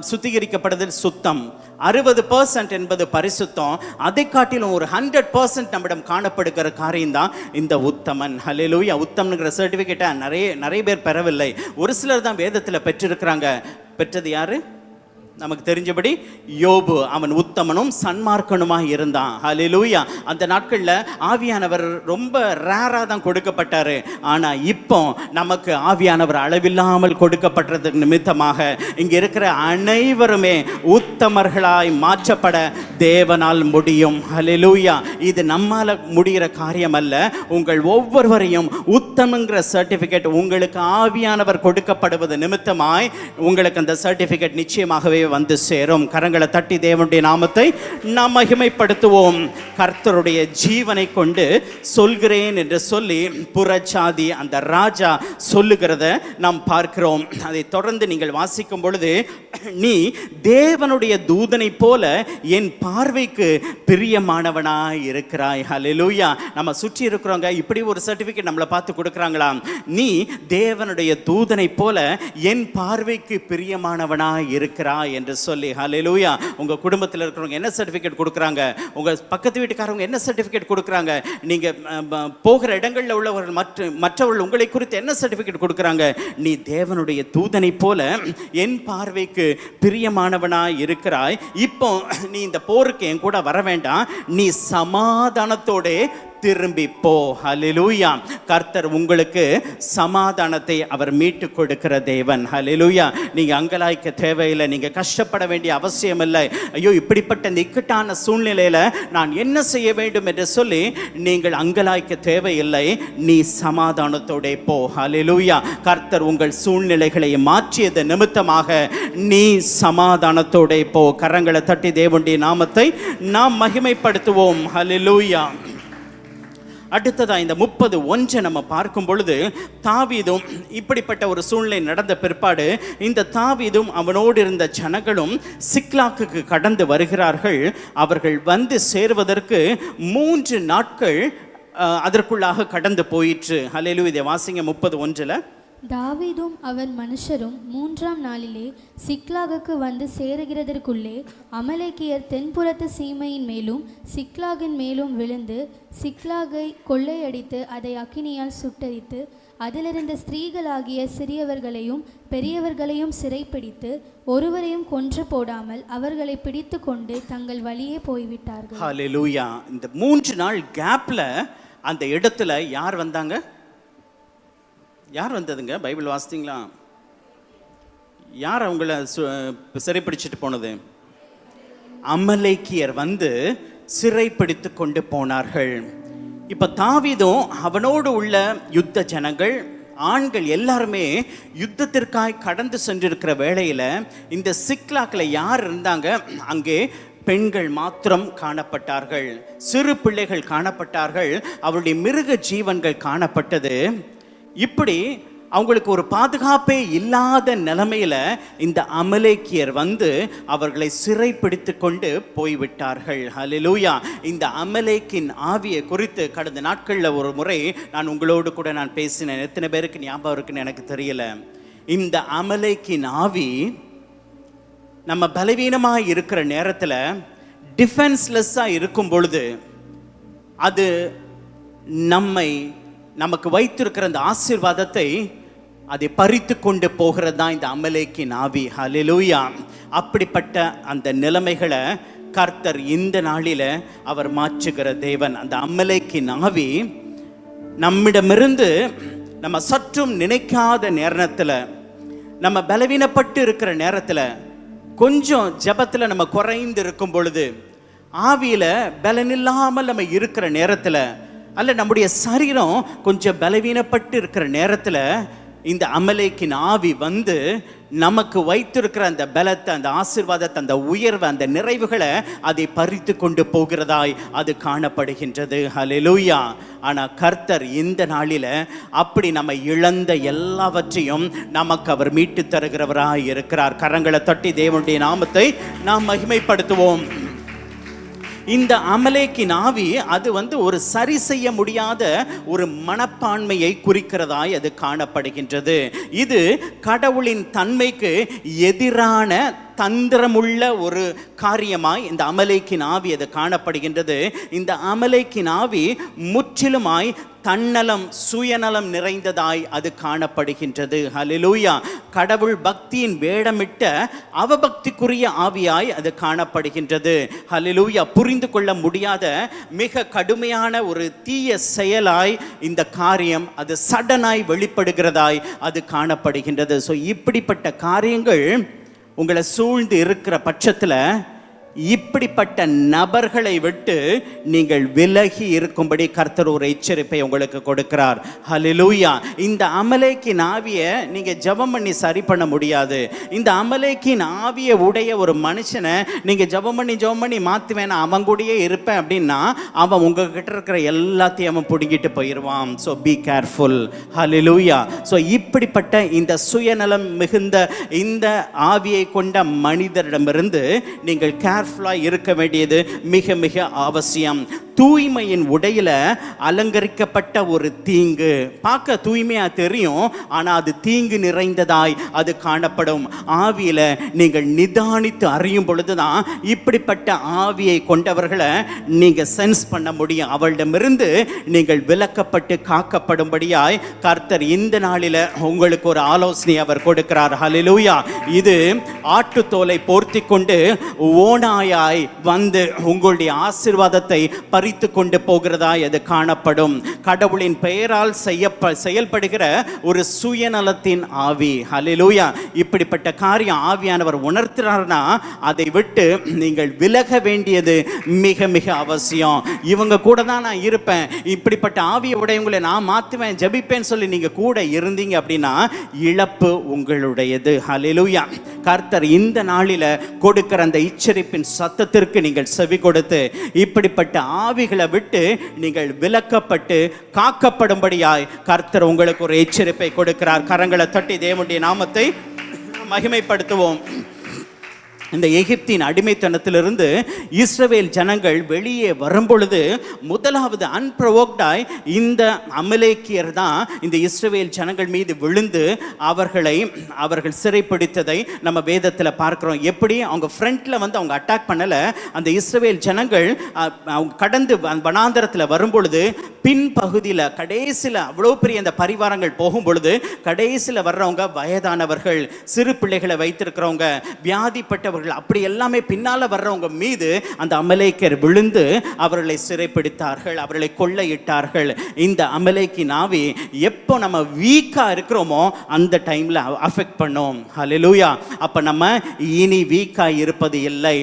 சுத்திகரிக்கப்படுது சுத்தம், 60% என்பது பரிசுத்தம். அதை காட்டிலும் ஒரு 100% நம்மிடம் காணப்படுகிற காரியம் தான் இந்த உத்தமன். ஹல்லேலூயா. உத்தமன்கிற சர்டிபிகேட்டை நிறைய பேர் பெறவில்லை. ஒரு சிலர் தான் வேதத்தில் பெற்றிருக்கிறாங்க. பெற்றது யாரு? நமக்கு தெரிஞ்சபடி யோபு. அவன் உத்தமனும் சன்மார்க்கனுமாக இருந்தான். ஹல்லேலூயா. அந்த நாட்களில் ஆவியானவர் ரொம்ப ரேராக தான் கொடுக்கப்பட்டாரு. ஆனால் இப்போ நமக்கு ஆவியானவர் அளவில்லாமல் கொடுக்கப்பட்டது நிமித்தமாக இங்கே இருக்கிற அனைவருமே உத்தமர்களாய் மாற்றப்பட தேவனால் முடியும். ஹல்லேலூயா. இது நம்மால் முடிகிற காரியம் அல்ல. உங்கள் ஒவ்வொருவரையும் உத்தமங்கிற சர்டிஃபிகேட் உங்களுக்கு ஆவியானவர் கொடுக்கப்படுவது நிமித்தமாய் உங்களுக்கு அந்த சர்டிஃபிகேட் நிச்சயமாகவே வந்து சேரும். கரங்களை தட்டி தேவனுடைய நாமத்தை நாம் மகிமைப்படுத்துவோம். கர்த்தருடைய ஜீவனை கொண்டு சொல்கிறேன் என்று சொல்லி புறச்சாதி அந்த ராஜா சொல்லுகிறத நாம் பார்க்கிறோம். அதை தொடர்ந்து நீங்கள் வாசிக்கும் பொழுது, நீ தேவனுடைய தூதனை போல என் பார்வைக்கு பிரியமானவனாய் இருக்கிறாய். ஹல்லேலூயா. நம்ம சுற்றி இருக்கிறவங்க இப்படி ஒரு சர்டிபிகேட் நம்மளை பார்த்து கொடுக்குறாங்களா? நீ தேவனுடைய தூதனை போல என் பார்வைக்கு பிரியமானவனாய் இருக்கிறாய் என்று சொல்லி. ஹல்லேலூயா. உங்க குடும்பத்தில் இருக்கிறவங்க என்ன சர்டிபிகேட் கொடுக்குறாங்க? உங்க பக்கத்து வீட்டுக்காரவங்க என்ன சர்டிபிகேட் கொடுக்குறாங்க? நீங்க போகிற இடங்களில் உள்ளவர்கள் மற்றவர்கள் உங்களை குறித்து என்ன சர்டிபிகேட் கொடுக்குறாங்க? நீ தேவனுடைய தூதனை போல என் பார்வைக்கு பிரியமானவனாய் இருக்கிறாய். இப்போ நீ இந்த போருக்கு என் கூட வர வேண்டாம், நீ சமாதானத்தோட திரும்பி போ. ஹல்லேலூயா. கர்த்தர் உங்களுக்கு சமாதானத்தை அவர் மீட்டு கொடுக்கிற தேவன். ஹல்லேலூயா. நீங்க அங்கலாய்க்க தேவையில்லை, நீங்க கஷ்டப்பட வேண்டிய அவசியம் இல்லை. ஐயோ, இப்படிப்பட்ட இக்கட்டான சூழ்நிலையில நான் என்ன செய்ய வேண்டும் என்று சொல்லி நீங்கள் அங்கலாய்க்க தேவையில்லை. நீ சமாதானத்தோட போ. ஹல்லேலூயா. கர்த்தர் உங்கள் சூழ்நிலைகளை மாற்றியது நிமித்தமாக நீ சமாதானத்தோட போ. கரங்களை தட்டி தேவனுடைய நாமத்தை நாம் மகிமைப்படுத்துவோம். ஹல்லேலூயா. அடுத்ததா இந்த 30:1 நம்ம பார்க்கும் பொழுது, தாவீதும் இப்படிப்பட்ட ஒரு சூழ்நிலை நடந்த பிற்பாடு இந்த தாவீதும் அவனோடு இருந்த ஜனங்களும் சிக்லாக்குக்கு கடந்து வருகிறார்கள். அவர்கள் வந்து சேருவதற்கு 3 நாட்கள் அதற்குள்ளாக கடந்து போயிற்று. ஹல்லேலூயா. இதை வாசிங்க 30:1. தாவீதும் அவன் மனுஷரும் 3ஆம் நாளிலே சிக்லாகுக்கு வந்து சேருகிறதற்குள்ளே அமலேக்கியர் தென்புறத்து சீமையின் மேலும் சிக்லாகின் மேலும் விழுந்து சிக்லாகை கொள்ளையடித்து அதை அக்கினியால் சுட்டரித்து அதிலிருந்த ஸ்திரீகளாகிய சிறியவர்களையும் பெரியவர்களையும் சிறைப்பிடித்து ஒருவரையும் கொன்று போடாமல் அவர்களை பிடித்து கொண்டு தங்கள் வழியே போய்விட்டார்கள். ஹல்லேலூயா. இந்த 3 நாள் கேப்ல அந்த இடத்துல யார் வந்தாங்க? யார் வந்ததுங்க? பைபிள் வாசித்தீங்களா? யார் அவங்கள சிறைப்பிடிச்சிட்டு போனது? அமலேக்கியர் வந்து சிறைப்பிடித்து கொண்டு போனார்கள். இப்ப தாவீதும் அவனோடு உள்ள யுத்த ஜனங்கள், ஆண்கள் எல்லாருமே யுத்தத்திற்காய் கடந்து சென்றிருக்கிற வேளையில இந்த சிக்லாக்ல யார் இருந்தாங்க? அங்கே பெண்கள் மாத்திரம் காணப்பட்டார்கள், சிறு பிள்ளைகள் காணப்பட்டார்கள், அவருடைய மிருக ஜீவன்கள் காணப்பட்டது. இப்படி அவங்களுக்கு ஒரு பாதுகாப்பே இல்லாத நிலைமையில இந்த அமலேக்கியர் வந்து அவர்களை சிறைப்பிடித்து கொண்டு போய்விட்டார்கள். ஹல்லேலூயா. இந்த அமலேக்கின் ஆவியை குறித்து கடந்த நாட்களில் ஒரு முறை நான் உங்களோடு கூட நான் பேசினேன். எத்தனை பேருக்கு ஞாபகம் இருக்குன்னு எனக்கு தெரியல. இந்த அமலேக்கின் ஆவி நம்ம பலவீனமாக இருக்கிற நேரத்தில், டிஃபென்ஸ்லெஸ்ஸாக இருக்கும் பொழுது, அது நமக்கு வைத்திருக்கிற அந்த ஆசீர்வாதத்தை அதை பறித்து கொண்டு போகிறது தான் இந்த அமலேக்கின் ஆவி. ஹல்லேலூயா. அப்படிப்பட்ட அந்த நிலைமைகளை கர்த்தர் இந்த நாளில் அவர் மாற்றுகிற தேவன். அந்த அமலேக்கின் ஆவி நம்மிடமிருந்து நம்ம சற்றும் நினைக்காத நேரத்தில், நம்ம பலவீனப்பட்டு இருக்கிற நேரத்தில், கொஞ்சம் ஜெபத்தில் நம்ம குறைந்து இருக்கும் பொழுது, ஆவியில் பலனில்லாமல் நம்ம இருக்கிற நேரத்தில், அல்ல நம்முடைய சரீரம் கொஞ்சம் பலவீனப்பட்டு இருக்கிற நேரத்தில் இந்த அமலேக்கின் ஆவி வந்து நமக்கு வைத்திருக்கிற அந்த பலத்தை, அந்த ஆசீர்வாதத்தை, அந்த உயர்வை, அந்த நிறைவுகளை அதை பறித்து கொண்டு போகிறதாய் அது காணப்படுகின்றது. ஹல்லேலூயா. ஆனால் கர்த்தர் இந்த நாளில் அப்படி நம்ம இழந்த எல்லாவற்றையும் நமக்கு அவர் மீட்டு தருகிறவராய் இருக்கிறார். கரங்களை தட்டி தேவனுடைய நாமத்தை நாம் மகிமைப்படுத்துவோம். இந்த அமலேக்கின் ஆவி அது வந்து ஒரு சரி செய்ய முடியாத ஒரு மனப்பான்மையை குறிக்கிறதாய் அது காணப்படுகின்றது. இது கடவுளின் தன்மைக்கு எதிரான தந்திரமுள்ள ஒரு காரியமாய் இந்த அமலேக்கின் ஆவி அது காணப்படுகின்றது. இந்த அமலேக்கின் ஆவி முற்றிலுமாய் தன்னலம், சுயநலம் நிறைந்ததாய் அது காணப்படுகின்றது. ஹல்லேலூயா. கடவுள் பக்தியின் வேடமிட்ட அவபக்திக்குரிய ஆவியாய் அது காணப்படுகின்றது. ஹல்லேலூயா. புரிந்து கொள்ள முடியாத மிக கடுமையான ஒரு தீய செயலாய் இந்த காரியம் அது சடனாய் வெளிப்படுகிறதாய் அது காணப்படுகின்றது. ஸோ இப்படிப்பட்ட காரியங்கள் உங்களை சூழ்ந்து இருக்கிற பட்சத்தில் இப்படிப்பட்ட நபர்களை விட்டு நீங்கள் விலகி இருக்கும்படி கர்த்தர் ஒரு எச்சரிப்பை உங்களுக்கு கொடுக்கிறார். ஹல்லேலூயா. இந்த அமலேக்கின் ஆவியை நீங்க ஜெபம் பண்ணி சரி பண்ண முடியாது. இந்த அமலேக்கின் ஆவியை உடைய ஒரு மனுஷனை நீங்க ஜெபம் பண்ணி மாத்துவேன், அவன் கூடயே இருப்பேன் அப்படின்னா அவன் உங்ககிட்ட இருக்கிற எல்லாத்தையும் அவன் பிடுங்கிட்டு போயிடுவான். So be careful. Hallelujah. So இப்படிப்பட்ட இந்த சுயநலம் மிகுந்த இந்த ஆவியை கொண்ட மனிதரிடமிருந்து நீங்கள் கேர்ஃபுல்லாக இருக்க வேண்டியது மிக மிக அவசியம். தூய்மையின் உடையில அலங்கரிக்கப்பட்ட ஒரு தீங்கு பார்க்க தூய்மையா தெரியும், ஆனா அது தீங்கு நிறைந்ததாய் அது காணப்படும். ஆவியில நீங்கள் நிதானித்து அறியும் பொழுதுதான் இப்படிப்பட்ட ஆவியை கொண்டவர்களை நீங்க சென்ஸ் பண்ண முடியும். அவளிடமிருந்து நீங்கள் விலக்கப்பட்டு காக்கப்படும்படியாய் கர்த்தர் இந்த நாளில உங்களுக்கு ஒரு ஆலோசனை அவர் கொடுக்கிறார். ஹல்லேலூயா. இது ஆட்டுத்தோலை போர்த்தி கொண்டு ஓநாயாய் வந்து உங்களுடைய ஆசீர்வாதத்தை பறித்து கொண்டு போகிறதா அது காணப்படும். கடவுளின் பெயரால் செயல்படுகிற ஒரு சுயநலத்தின் ஆவி. ஹல்லேலூயா. இப்படிப்பட்ட காரியம் ஆவியானவர் உணர்த்துறார்னா அதை விட்டு நீங்கள் விலக வேண்டியது மிக மிக அவசியம். இவங்க கூட தான் நான் இருப்பேன், இப்படிப்பட்ட ஆவியை உடையவங்களை நான் மாற்றுவேன், ஜெபிப்பேன்னு சொல்லி நீங்க கூட இருந்தீங்க அப்படின்னா இழப்பு உங்களுடையது. ஹல்லேலூயா. கர்த்தர் இந்த நாளில கொடுக்கிற அந்த எச்சரிப்பின் சத்தத்திற்கு நீங்கள் செவி கொடுத்து இப்படிப்பட்ட ஆவிகளை விட்டு நீங்கள் விலக்கப்பட்டு காக்கப்படும்படியாய் கர்த்தர் உங்களுக்கு ஒரு எச்சரிப்பை கொடுக்கிறார். கரங்களை தட்டி தேவனுடைய நாமத்தை மகிமைப்படுத்துவோம். இந்த எகிப்தின் அடிமைத்தனத்திலிருந்து இஸ்ரவேல் ஜனங்கள் வெளியே வரும்பொழுது முதலாவது அன்ப்ரொவோக்டாய் இந்த அமலேக்கியர் தான் இந்த இஸ்ரவேல் ஜனங்கள் மீது விழுந்து அவர்கள் சிறைப்பிடித்ததை நம்ம வேதத்தில் பார்க்கிறோம். எப்படி அவங்க ஃப்ரண்ட்ல வந்து அவங்க அட்டாக் பண்ணல, அந்த இஸ்ரவேல் ஜனங்கள் அவங்க கடந்து வனாந்தரத்தில் வரும்பொழுது பின்பகுதியில் கடைசியில் அவ்வளோ பெரிய அந்த பரிவாரங்கள் போகும் பொழுது கடைசியில் வர்றவங்க வயதானவர்கள், சிறு பிள்ளைகளை வைத்திருக்கிறவங்க, வியாதிப்பட்டவர்கள், அப்படி எல்லாமே பின்னால வர்றவங்க மீது அந்த அமலேக்கியர் விழுந்து அவர்களை சிறைப்பிடித்தார்கள், அவர்களை கொள்ளையிட்டார்கள். இந்த அமலேக்கின் ஆவி எப்போ நம்ம வீக்கா இருக்கிறோமோ அந்த டைம்ல அஃபெக்ட் பண்ணோம். ஹல்லேலூயா. அப்ப நம்ம இனி வீக்கா இருப்பது இல்லை.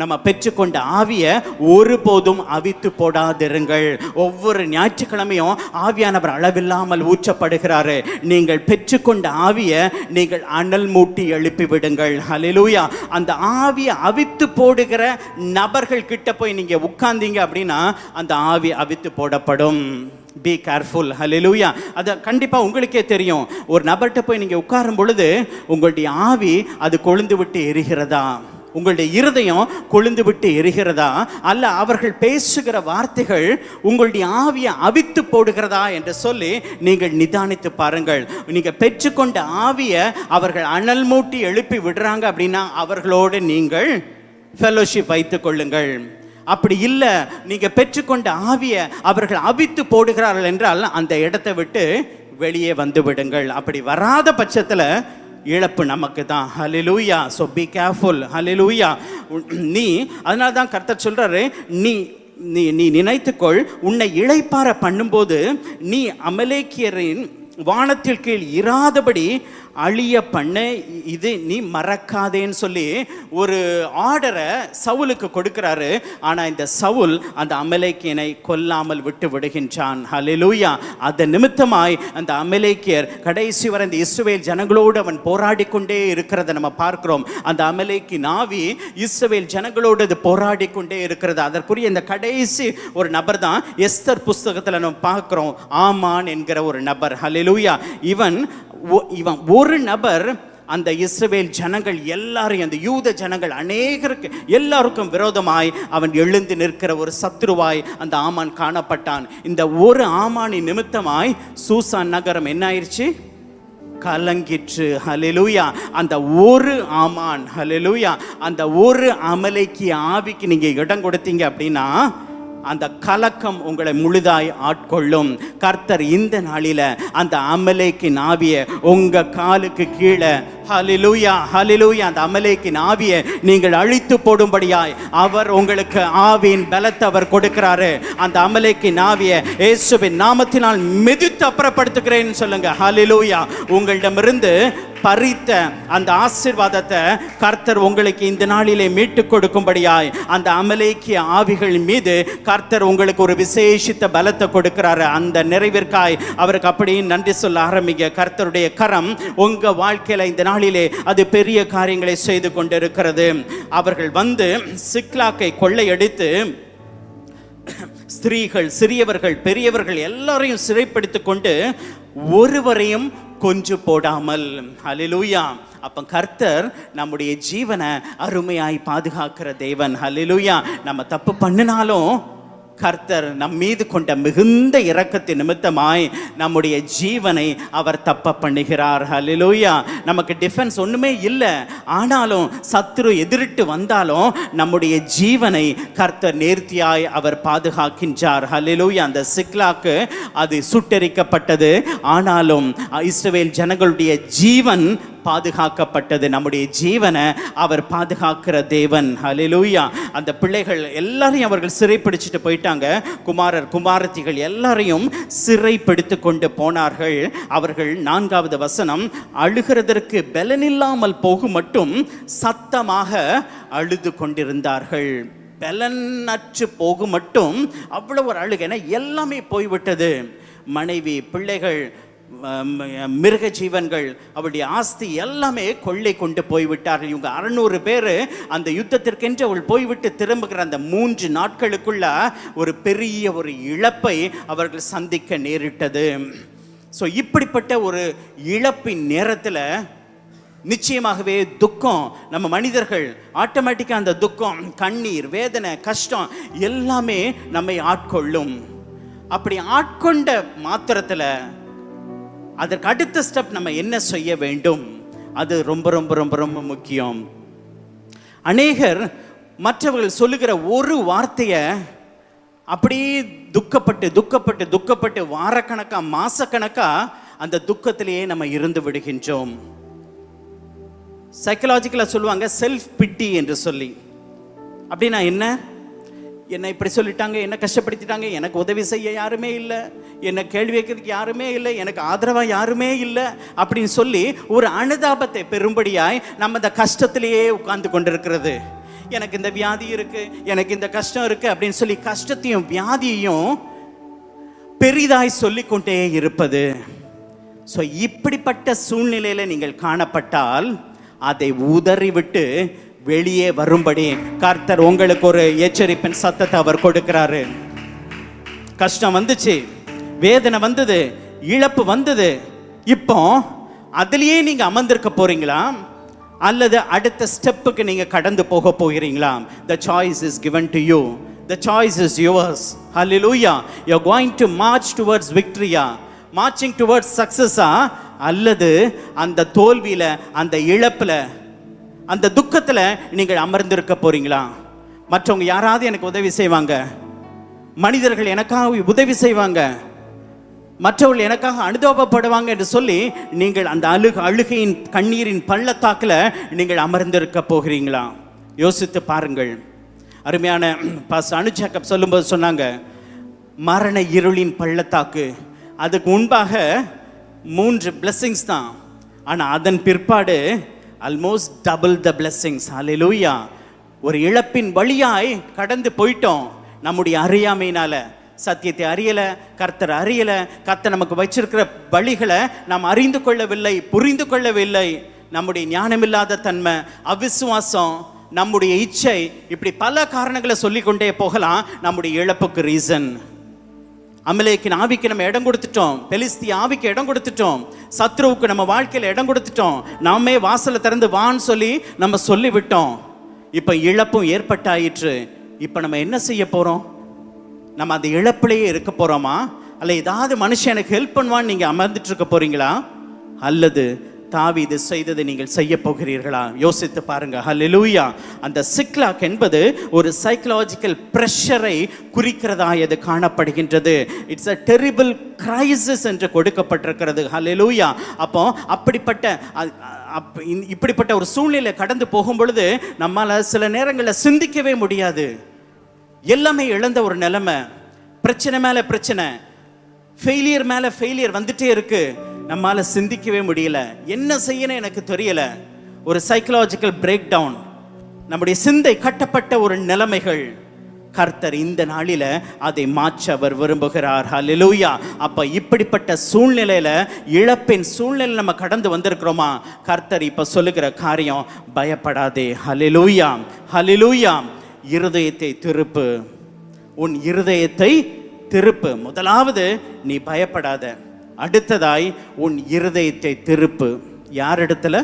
நம்ம பெற்றுக்கொண்ட ஆவியை ஒருபோதும் அவித்து போடாதிருங்கள். ஒவ்வொரு ஞாயிற்றுக்கிழமையும் ஆவியானவர் அளவில்லாமல் ஊற்றப்படுகிறாரு. நீங்கள் பெற்றுக்கொண்ட ஆவியை நீங்கள் அனல் மூட்டி எழுப்பி விடுங்கள். ஹல்லேலூயா. அந்த ஆவியை அவித்து போடுகிற நபர்கள் கிட்ட போய் நீங்க உட்கார்ந்தீங்க அப்படின்னா அந்த ஆவி அவித்து போடப்படும். Be careful. ஹல்லேலூயா. அது கண்டிப்பா உங்களுக்கே தெரியும். ஒரு நபர்கிட்ட போய் நீங்க உட்காரும் பொழுது உங்களுடைய ஆவி அது கொழுந்து விட்டு எரிகிறதா, உங்களுடைய இருதயம் கொழுந்து விட்டு எரிகிறதா, அல்ல அவர்கள் பேசுகிற வார்த்தைகள் உங்களுடைய ஆவியை அவித்து போடுகிறதா என்று சொல்லி நீங்கள் நிதானித்து பாருங்கள். நீங்க பெற்றுக்கொண்ட ஆவியை அவர்கள் அனல் மூட்டி எழுப்பி விடுறாங்க அப்படின்னா அவர்களோடு நீங்கள் ஃபெலோஷிப் வைத்துக் கொள்ளுங்கள். அப்படி இல்லை, நீங்க பெற்றுக்கொண்ட ஆவியை அவர்கள் அவித்து போடுகிறார்கள் என்றால் அந்த இடத்தை விட்டு வெளியே வந்து விடுங்கள். அப்படி வராத பட்சத்தில் இழப்பு நமக்கு தான். Hallelujah. So be careful. Hallelujah. நீ அதனால தான் கர்த்தர் சொல்றாரு, நீ நீ நீ நினைத்துக்கொள், உன்னை இளைப்பாற பண்ணும்போது நீ அமலேக்கியரின் வானத்தில் கீழ் இராதபடி அழிய பண்ண இது நீ மறக்காதேன்னு சொல்லி ஒரு ஆர்டரை சவுலுக்கு கொடுக்கிறாரு. ஆனால் இந்த சவுல் அந்த அமலேக்கியனை கொல்லாமல் விட்டு விடுகின்றான். ஹல்லேலூயா. அதன் நிமித்தமாய் அந்த அமலேக்கியர் கடைசி வரை இந்த இஸ்ரவேல் ஜனங்களோடு அவன் போராடி கொண்டே இருக்கிறத நம்ம பார்க்கிறோம். அந்த அமலேக்கின் ஆவி இஸ்ரவேல் ஜனங்களோடு அது போராடி கொண்டே இருக்கிறது. அதற்குரிய இந்த கடைசி ஒரு நபர் தான் எஸ்தர் புஸ்தகத்தில் நம்ம பார்க்கிறோம், ஆமான் என்கிற ஒரு நபர். ஹல்லேலூயா. இவன் ஒரு நபர் அந்த இஸ்ரவேல் ஜனங்கள் எல்லாரையும், அந்த யூத ஜனங்கள் அநேகருக்கு எல்லாருக்கும் விரோதமாய் அவன் எழுந்து நிற்கிற ஒரு சத்ருவாய் அந்த ஆமான் காணப்பட்டான். இந்த ஒரு ஆமானின் நிமித்தமாய் சூசான் நகரம் என்ன ஆயிடுச்சு? கலங்கிற்று. ஹல்லேலூயா. அந்த ஒரு ஆமான், ஹல்லேலூயா, அந்த ஒரு அமலேக்கிய ஆவிக்கு நீங்க இடம் கொடுத்தீங்க அப்படின்னா அந்த கலக்கம் உங்களை முழுதாய் ஆட்கொள்ளும். கர்த்தர் இந்த நாளில அந்த அமலேக்கின் ஆவியை உங்க காலுக்கு கீழே, ஹல்லேலூயா ஹல்லேலூயா, அந்த அமலேக்கின் ஆவியை நீங்கள் அழித்து போடும்படியாய் அவர் உங்களுக்கு ஆவியின் பலத்தை அவர் கொடுக்கிறாரு. அந்த அமலேக்கின் ஆவியை இயேசுவின் நாமத்தினால் மிதித்து அப்புறப்படுத்துகிறேன்னு சொல்லுங்க. ஹல்லேலூயா. உங்களிடமிருந்து பறித்த அந்த ஆசீர்வாதத்தை கர்த்தர் உங்களுக்கு இந்த நாளிலே மீட்டு கொடுக்கும்படியாய் அந்த அமலேக்கிய ஆவிகள் மீது கர்த்தர் உங்களுக்கு ஒரு விசேஷித்த பலத்தை கொடுக்கிறாரு. அந்த நிறைவிற்காய் அவருக்கு அப்படியே நன்றி சொல்ல ஆரம்பிங்க. கர்த்தருடைய கரம் உங்க வாழ்க்கையில இந்த நாளிலே அது பெரிய காரியங்களை செய்து கொண்டிருக்கிறது. அவர்கள் வந்து சிக்லாக்கை கொள்ளையடித்து ஸ்திரீகள், சிறியவர்கள், பெரியவர்கள் எல்லாரையும் சிறைப்படுத்திக் கொண்டு ஒருவரையும் கொன்று போடாமல். ஹல்லேலூயா. அப்ப கர்த்தர் நம்முடைய ஜீவனை அருமையாய் பாதுகாக்கிற தேவன். ஹல்லேலூயா. நம்ம தப்பு பண்ணினாலும் கர்த்தர் நம் மீது கொண்ட மிகுந்த இரக்கத்தின் நிமித்தமாய் நம்முடைய ஜீவனை அவர் தப்ப பண்ணுகிறார். ஹல்லேலூயா. நமக்கு டிஃபென்ஸ் ஒண்ணுமே இல்லை, ஆனாலும் சத்துரு எதிரிட்டு வந்தாலும் நம்முடைய ஜீவனை கர்த்தர் நேர்த்தியாய் அவர் பாதுகாக்கின்றார். ஹல்லேலூயா. அந்த சிக்லாக்கு அது சுட்டெரிக்கப்பட்டது, ஆனாலும் இஸ்ரவேல் ஜனங்களுடைய ஜீவன் பாதுகாக்கப்பட்டது. நம்முடைய ஜீவனை அவர் பாதுகாக்கிற தேவன். ஹல்லேலூயா. அந்த பிள்ளைகள் எல்லாரையும் அவர்கள் சிறைப்பிடிச்சிட்டு போயிட்டாங்க. குமாரர், குமாரத்திகள் எல்லாரையும் சிறைப்பிடித்து கொண்டு போனார்கள். அவர்கள் 4வது வசனம், அழுகிறதற்கு பலனில்லாமல் போகும் மட்டும் சத்தமாக அழுது கொண்டிருந்தார்கள். பலனற்று போகும் மட்டும் அவ்வளவு ஒரு அழுகை, எல்லாமே போய்விட்டது. மனைவி, பிள்ளைகள், மிருக ஜீவன்கள், அவருடைய ஆஸ்தி எல்லாமே கொள்ளை கொண்டு போய்விட்டார்கள். இவங்க 600 பேர் அந்த யுத்தத்திற்கென்று அவள் போய்விட்டு திரும்புகிற அந்த 3 நாட்களுக்குள்ள ஒரு பெரிய ஒரு இழப்பை அவர்கள் சந்திக்க நேரிட்டது. ஸோ இப்படிப்பட்ட ஒரு இழப்பின் நேரத்தில் நிச்சயமாகவே துக்கம், நம்ம மனிதர்கள் ஆட்டோமேட்டிக்காக அந்த துக்கம், கண்ணீர், வேதனை, கஷ்டம் எல்லாமே நம்மை ஆட்கொள்ளும். அப்படி ஆட்கொண்ட மாத்திரத்தில் அதற்கு அடுத்த ஸ்டெப் நம்ம என்ன செய்ய வேண்டும், அது ரொம்ப ரொம்ப ரொம்ப ரொம்ப முக்கியம். அநேகர் மற்றவர்கள் சொல்லுகிற ஒரு வார்த்தையை அப்படியே துக்கப்பட்டு துக்கப்பட்டு துக்கப்பட்டு வாரக்கணக்கா, மாசக்கணக்கா அந்த துக்கத்திலேயே நம்ம இருந்து விடுகின்றோம். சைக்கலாஜிக்கலாக சொல்லுவாங்க செல்ஃப் பிட்டி என்று சொல்லி. அப்படின்னா என்ன? என்னை இப்படி சொல்லிட்டாங்க, என்னை கஷ்டப்படுத்திட்டாங்க, எனக்கு உதவி செய்ய யாருமே இல்லை, என்னை கேள்வி வைக்கிறதுக்கு யாருமே இல்லை, எனக்கு ஆதரவாக யாருமே இல்லை அப்படின்னு சொல்லி ஒரு அனுதாபத்தை பெரும்படியாய் நம்ம இந்த கஷ்டத்திலேயே உட்கார்ந்து கொண்டிருக்கிறது. எனக்கு இந்த வியாதி இருக்கு, எனக்கு இந்த கஷ்டம் இருக்கு அப்படின்னு சொல்லி கஷ்டத்தையும் வியாதியையும் பெரிதாய் சொல்லிக்கொண்டே இருப்பது. ஸோ இப்படிப்பட்ட சூழ்நிலையில் நீங்கள் காணப்பட்டால் அதை உதறிவிட்டு வெளியே வரும்படி கர்த்தர் உங்களுக்கு ஒரு எச்சரிப்பின் சத்தத்தை அவர் கொடுக்கிறாரு. கஷ்டம் வந்துச்சு, வேதனை வந்தது, இழப்பு வந்தது, இப்போ அதுலயே நீங்க அமர்ந்திருக்க போறீங்களா அல்லது அடுத்த ஸ்டெப்புக்கு நீங்க கடந்து போக போகிறீங்களா? The choice is given to you. The choice is yours. Hallelujah. You're going to march towards victory, marching towards success, அல்லது அந்த தோல்வியில, அந்த இழப்புல, அந்த துக்கத்தில் நீங்கள் அமர்ந்திருக்க போறீங்களா? மற்றவங்க யாராவது எனக்கு உதவி செய்வாங்க, மனிதர்கள் எனக்காக உதவி செய்வாங்க, மற்றவர்கள் எனக்காக அனுதாபப்படுவாங்க என்று சொல்லி நீங்கள் அந்த அழுகையின் கண்ணீரின் பள்ளத்தாக்கில் நீங்கள் அமர்ந்திருக்க போகிறீங்களா? யோசித்து பாருங்கள். அருமையான பாஸ்டர் அனு ஜேக்கப் சொல்லும்போது சொன்னாங்க, மரண இருளின் பள்ளத்தாக்கு, அதுக்கு முன்பாக 3 blessings தான், ஆனால் அதன் பிற்பாடு ஆல்மோஸ்ட் டபுள் த பிளெஸிங்ஸ். ஹல்லேலூயா. ஒரு இழப்பின் வழியாய் கடந்து போயிட்டோம். நம்முடைய அறியாமையினால, சத்தியத்தை அறியலை, கர்த்தர் அறியலை, கர்த்தர் நமக்கு வச்சிருக்கிற வழிகளை நாம் அறிந்து கொள்ளவில்லை, புரிந்து கொள்ளவில்லை. நம்முடைய ஞானமில்லாத தன்மை, அவிசுவாசம், நம்முடைய இச்சை, இப்படி பல காரணங்களை சொல்லிக்கொண்டே போகலாம் நம்முடைய இழப்புக்கு ரீசன். அமலேக்கின் ஆவிக்கு நம்ம இடம் கொடுத்துட்டோம், பெலிஸ்திய ஆவிக்கு இடம் கொடுத்துட்டோம், சத்ருவுக்கு நம்ம வாழ்க்கையில் இடம் கொடுத்துட்டோம், நாமே வாசலை திறந்து வான்னு சொல்லி நம்ம சொல்லிவிட்டோம். இப்போ இழப்பும் ஏற்பட்டாயிற்று. இப்போ நம்ம என்ன செய்ய போகிறோம்? நம்ம அந்த இழப்பிலேயே இருக்க போகிறோமா? அல்ல ஏதாவது மனுஷன் எனக்கு ஹெல்ப் பண்ணுவான்னு நீங்கள் அமர்ந்துட்டு இருக்க போகிறீங்களா? அல்லது தாவீது செய்ததை நீங்கள் செய்ய போகிறீர்களா? யோசித்து பாருங்க. ஹல்லேலூயா. அந்த சிக்லாக் என்பது ஒரு சைக்கலாஜிக்கல் பிரஷரை குறிக்கிறதா இது காணப்படுகின்றது. இட்ஸ் அ டெரிபிள் கிரைசிஸ் என்று கொடுக்கப்பட்டிருக்கிறது. ஹல்லேலூயா. அப்போ இப்படிப்பட்ட ஒரு சூழ்நிலை கடந்து போகும் பொழுது நம்மால சில நேரங்களில் சிந்திக்கவே முடியாது. எல்லாமே இழந்த ஒரு நிலைமை, பிரச்சனை மேல பிரச்சனை, ஃபெயிலியர் மேல ஃபெயிலியர் வந்துட்டே இருக்கு. நம்மால சிந்திக்கவே முடியல, என்ன செய்யணும் எனக்கு தெரியல, ஒரு சைக்கலாஜிக்கல் பிரேக் டவுன், நம்முடைய சிந்தை கட்டப்பட்ட ஒரு நிலைமைகள். கர்த்தர் இந்த நாளில அதை மாற்ற அவர் விரும்புகிறார். ஹல்லேலூயா. அப்ப இப்படிப்பட்ட சூழ்நிலையில, இழப்பின் சூழ்நிலை நம்ம கடந்து வந்திருக்கிறோமா? கர்த்தர் இப்ப சொல்லுகிற காரியம், பயப்படாதே. ஹல்லேலூயா, ஹல்லேலூயா. இருதயத்தை திருப்பு, உன் இருதயத்தை திருப்பு. முதலாவது நீ பயப்படாத. அடுத்ததாய் உன் இருதயத்தை திருப்பு. யாரிடத்துல?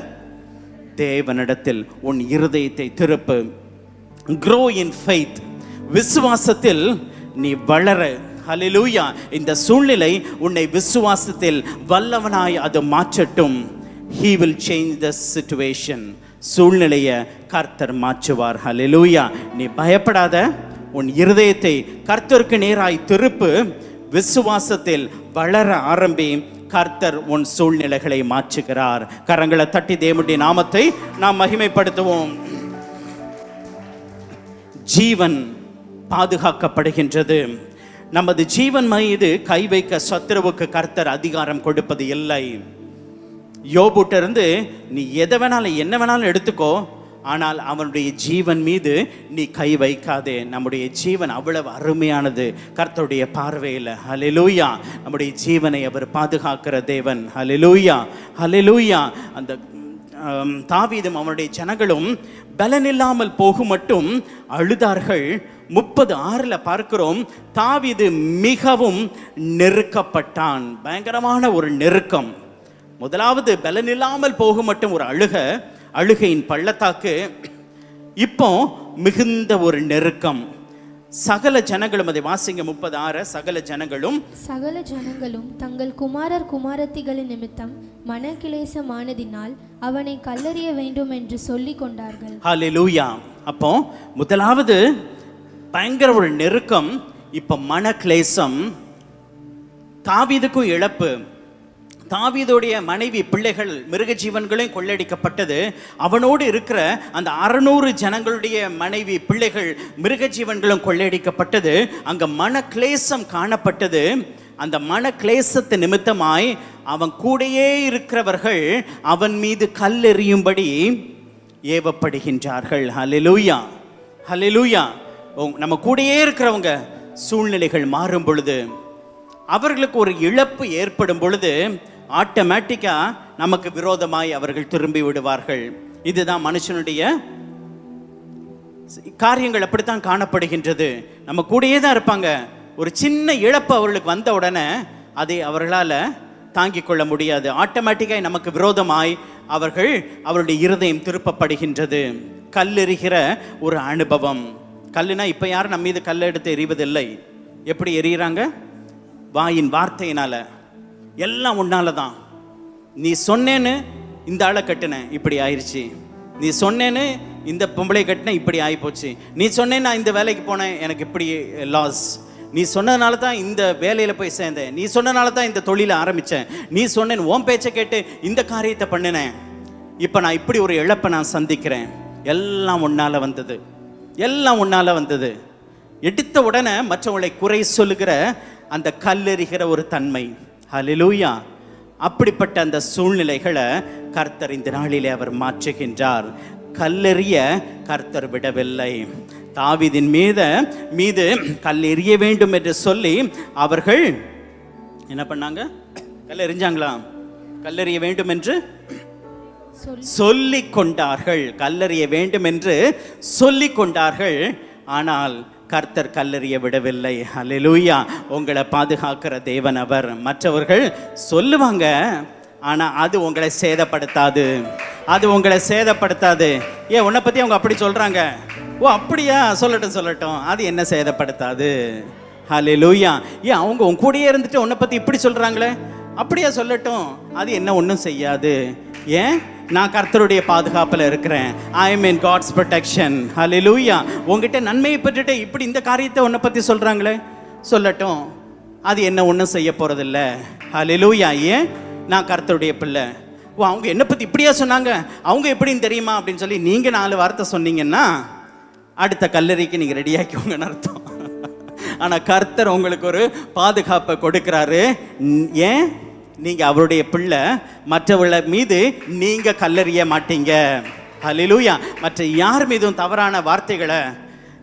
தேவனிடத்தில் உன் இருதயத்தை திருப்பு. grow in faith, விசுவாசத்தில் நீ வளர. ஹல்லேலூயா. இந்த சூழ்நிலை உன்னை விசுவாசத்தில் வல்லவனாய் அது மாற்றட்டும். he will change the situation, சூழ்நிலையை கர்த்தர் மாற்றுவார். ஹல்லேலூயா. நீ பயப்படாத, உன் இருதயத்தை கர்த்தருக்கு நேராய் திருப்பு, விசுவாசத்தில் வளர ஆரம்பி. கர்த்தர் உன் சூழ்நிலைகளை மாற்றுகிறார். கரங்களை தட்டி தேவனுடைய நாமத்தை நாம் மகிமைப்படுத்துவோம். ஜீவன் பாதுகாக்கப்படுகின்றது. நமது ஜீவன் மீது கை வைக்க சத்துருவுக்கு கர்த்தர் அதிகாரம் கொடுப்பது இல்லை. யோபுட்ட இருந்து நீ எதை வேணாலும் என்ன வேணாலும் எடுத்துக்கோ, ஆனால் அவனுடைய ஜீவன் மீது நீ கை வைக்காதே. நம்முடைய ஜீவன் அவ்வளவு அருமையானது கர்த்தருடைய பார்வையில். ஹல்லேலூயா. நம்முடைய ஜீவனை அவர் பாதுகாக்கிற தேவன். ஹல்லேலூயா, ஹல்லேலூயா. அந்த தாவீதும் அவனுடைய ஜனங்களும் பலனில்லாமல் போகும் மட்டும் அழுதார்கள். 36 பார்க்கிறோம், தாவீது மிகவும் நெருக்கப்பட்டான். பயங்கரமான ஒரு நெருக்கம். முதலாவது பலனில்லாமல் போகும் மட்டும் ஒரு அழுகையின் பள்ளத்தாக்கு. இப்போ மிகுந்த ஒரு நெருக்கம். சகல ஜனங்களும், அதை வாசிங்க 36. சகல ஜனங்களும் தங்கள் குமாரர் குமாரத்திகளின் நிமித்தம் மனக்கிலேசமானதினால் அவனை கல்லறிய வேண்டும் என்று சொல்லிக் கொண்டார்கள். ஹல்லேலூயா. அப்போ முதலாவது பயங்கர ஒரு நெருக்கம், இப்ப மனக்லேசம். தாவீதுக்கும் இழப்பு. தாவீதுடைய மனைவி, பிள்ளைகள், மிருக ஜீவன்களையும் கொள்ளையடிக்கப்பட்டது. அவனோடு இருக்கிற அந்த 600 ஜனங்களுடைய மனைவி, பிள்ளைகள், மிருக ஜீவன்களும் கொள்ளையடிக்கப்பட்டது. அங்க மனக்லேசம் காணப்பட்டது. அந்த மனக்லேசத்து நிமித்தமாய் அவன் கூடையே இருக்கிறவர்கள் அவன் மீது கல்லெறியும்படி ஏவப்படுகின்றார்கள். ஹல்லேலூயா, ஹல்லேலூயா. நம்ம கூடையே இருக்கிறவங்க சூழ்நிலைகள் மாறும் பொழுது, அவர்களுக்கு ஒரு இழப்பு ஏற்படும் பொழுது, ஆட்டோமேட்டிக்கா நமக்கு விரோதமாய் அவர்கள் திரும்பி விடுவார்கள். இதுதான் மனுஷனுடைய காரியங்கள். அப்படித்தான் காணப்படுகின்றது. நம்ம கூடயே தான் இருப்பாங்க. ஒரு சின்ன இழப்பு அவர்களுக்கு வந்த உடனே அதை அவர்களால் தாங்கிக் கொள்ள முடியாது. ஆட்டோமேட்டிக்காய் நமக்கு விரோதமாய் அவருடைய இருதயம் திருப்பப்படுகின்றது. கல்லெறிகிற ஒரு அனுபவம். கல்லுனா இப்போ யாரும் நம்ம மீது கல்லை எடுத்து எறிவதில்லை. எப்படி எறிகிறாங்க? வாயின் வார்த்தையினால. எல்லாம் உன்னால தான். நீ சொன்னேன்னு இந்த ஆளை கட்டின, இப்படி ஆயிடுச்சு. நீ சொன்னேன்னு இந்த பொம்பளை கட்டின, இப்படி ஆகிப்போச்சு. நீ சொன்னேன்னு நான் இந்த வேலைக்கு போனேன், எனக்கு இப்படி லாஸ். நீ சொன்னதுனால தான் இந்த வேலையில் போய் சேர்ந்தேன். நீ சொன்னனால தான் இந்த தொழிலை ஆரம்பித்தேன். நீ சொன்னேன், உன் பேச்சை கேட்டு இந்த காரியத்தை பண்ணினேன். இப்போ நான் இப்படி ஒரு இழப்பை நான் சந்திக்கிறேன். எல்லாம் உன்னால் வந்தது, எல்லாம் உன்னால் வந்தது. எடுத்த உடனே மற்றவங்களை குறை சொல்லுகிற அந்த கல்லெறிகிற ஒரு தன்மை. ஹல்லேலூயா. அப்படிப்பட்ட அந்த சூழ்நிலைகளை கர்த்தர் இந்த நாளிலே அவர் மாற்றுகின்றார். கல்லெறிய கர்த்தர் விடவில்லை. தாவீதின் மீது கல்லெறிய வேண்டும் என்று சொல்லி அவர்கள் என்ன பண்ணாங்க? கல்லெறிஞ்சாங்களா? கல்லெறிய வேண்டும் என்று சொல்லிக் கொண்டார்கள். கல்லெறிய வேண்டும் என்று சொல்லிக் கொண்டார்கள். ஆனால் கர்த்தர் கல்லெறிய விடவில்லை. ஹல்லேலூயா. உங்களை பாதுகாக்கிற தேவன் அவர். மற்றவர்கள் சொல்லுவாங்க, ஆனா அது உங்களை சேதப்படுத்தாது. அது உங்களை சேதப்படுத்தாது. ஏன் உன்னை பத்தி அவங்க அப்படி சொல்றாங்க? ஓ அப்படியா, சொல்லட்டும், அது என்ன சேதப்படுத்தாது. ஹல்லேலூயா. ஏன் அவங்க உன் கூடயே இருந்துட்டு உன்னை பத்தி இப்படி சொல்றாங்களே, அப்படியா, சொல்லட்டும், அது என்ன ஒன்றும் செய்யாது. ஏன்? நான் கர்த்தருடைய பாதுகாப்பில் இருக்கிறேன். I am in God's protection. Hallelujah. உங்ககிட்ட நன்மையை பெற்றுட்டு இப்படி இந்த காரியத்தை உன்னை பற்றி சொல்கிறாங்களே, சொல்லட்டும், அது என்ன ஒன்றும் செய்ய போகிறதில்ல. ஹல்லேலூயா. ஏன்? நான் கர்த்தருடைய பிள்ளை. ஓ அவங்க என்னை பற்றி இப்படியா சொன்னாங்க, அவங்க எப்படின்னு தெரியுமா அப்படின்னு சொல்லி நீங்கள் 4 வார்த்தை சொன்னீங்கன்னா அடுத்த கல்லறைக்கு நீங்கள் ரெடியாக்கிவங்கன்னு அர்த்தம். ஆனால் கர்த்தர் உங்களுக்கு ஒரு பாதுகாப்பை கொடுக்குறாரு. ஏன்? நீங்க அவருடைய பிள்ளை, மற்றவர்கள மீது நீங்க கல்லெறிய மாட்டீங்க. ஹல்லேலூயா. மற்ற யார் மீதும் தவறான வார்த்தைகளை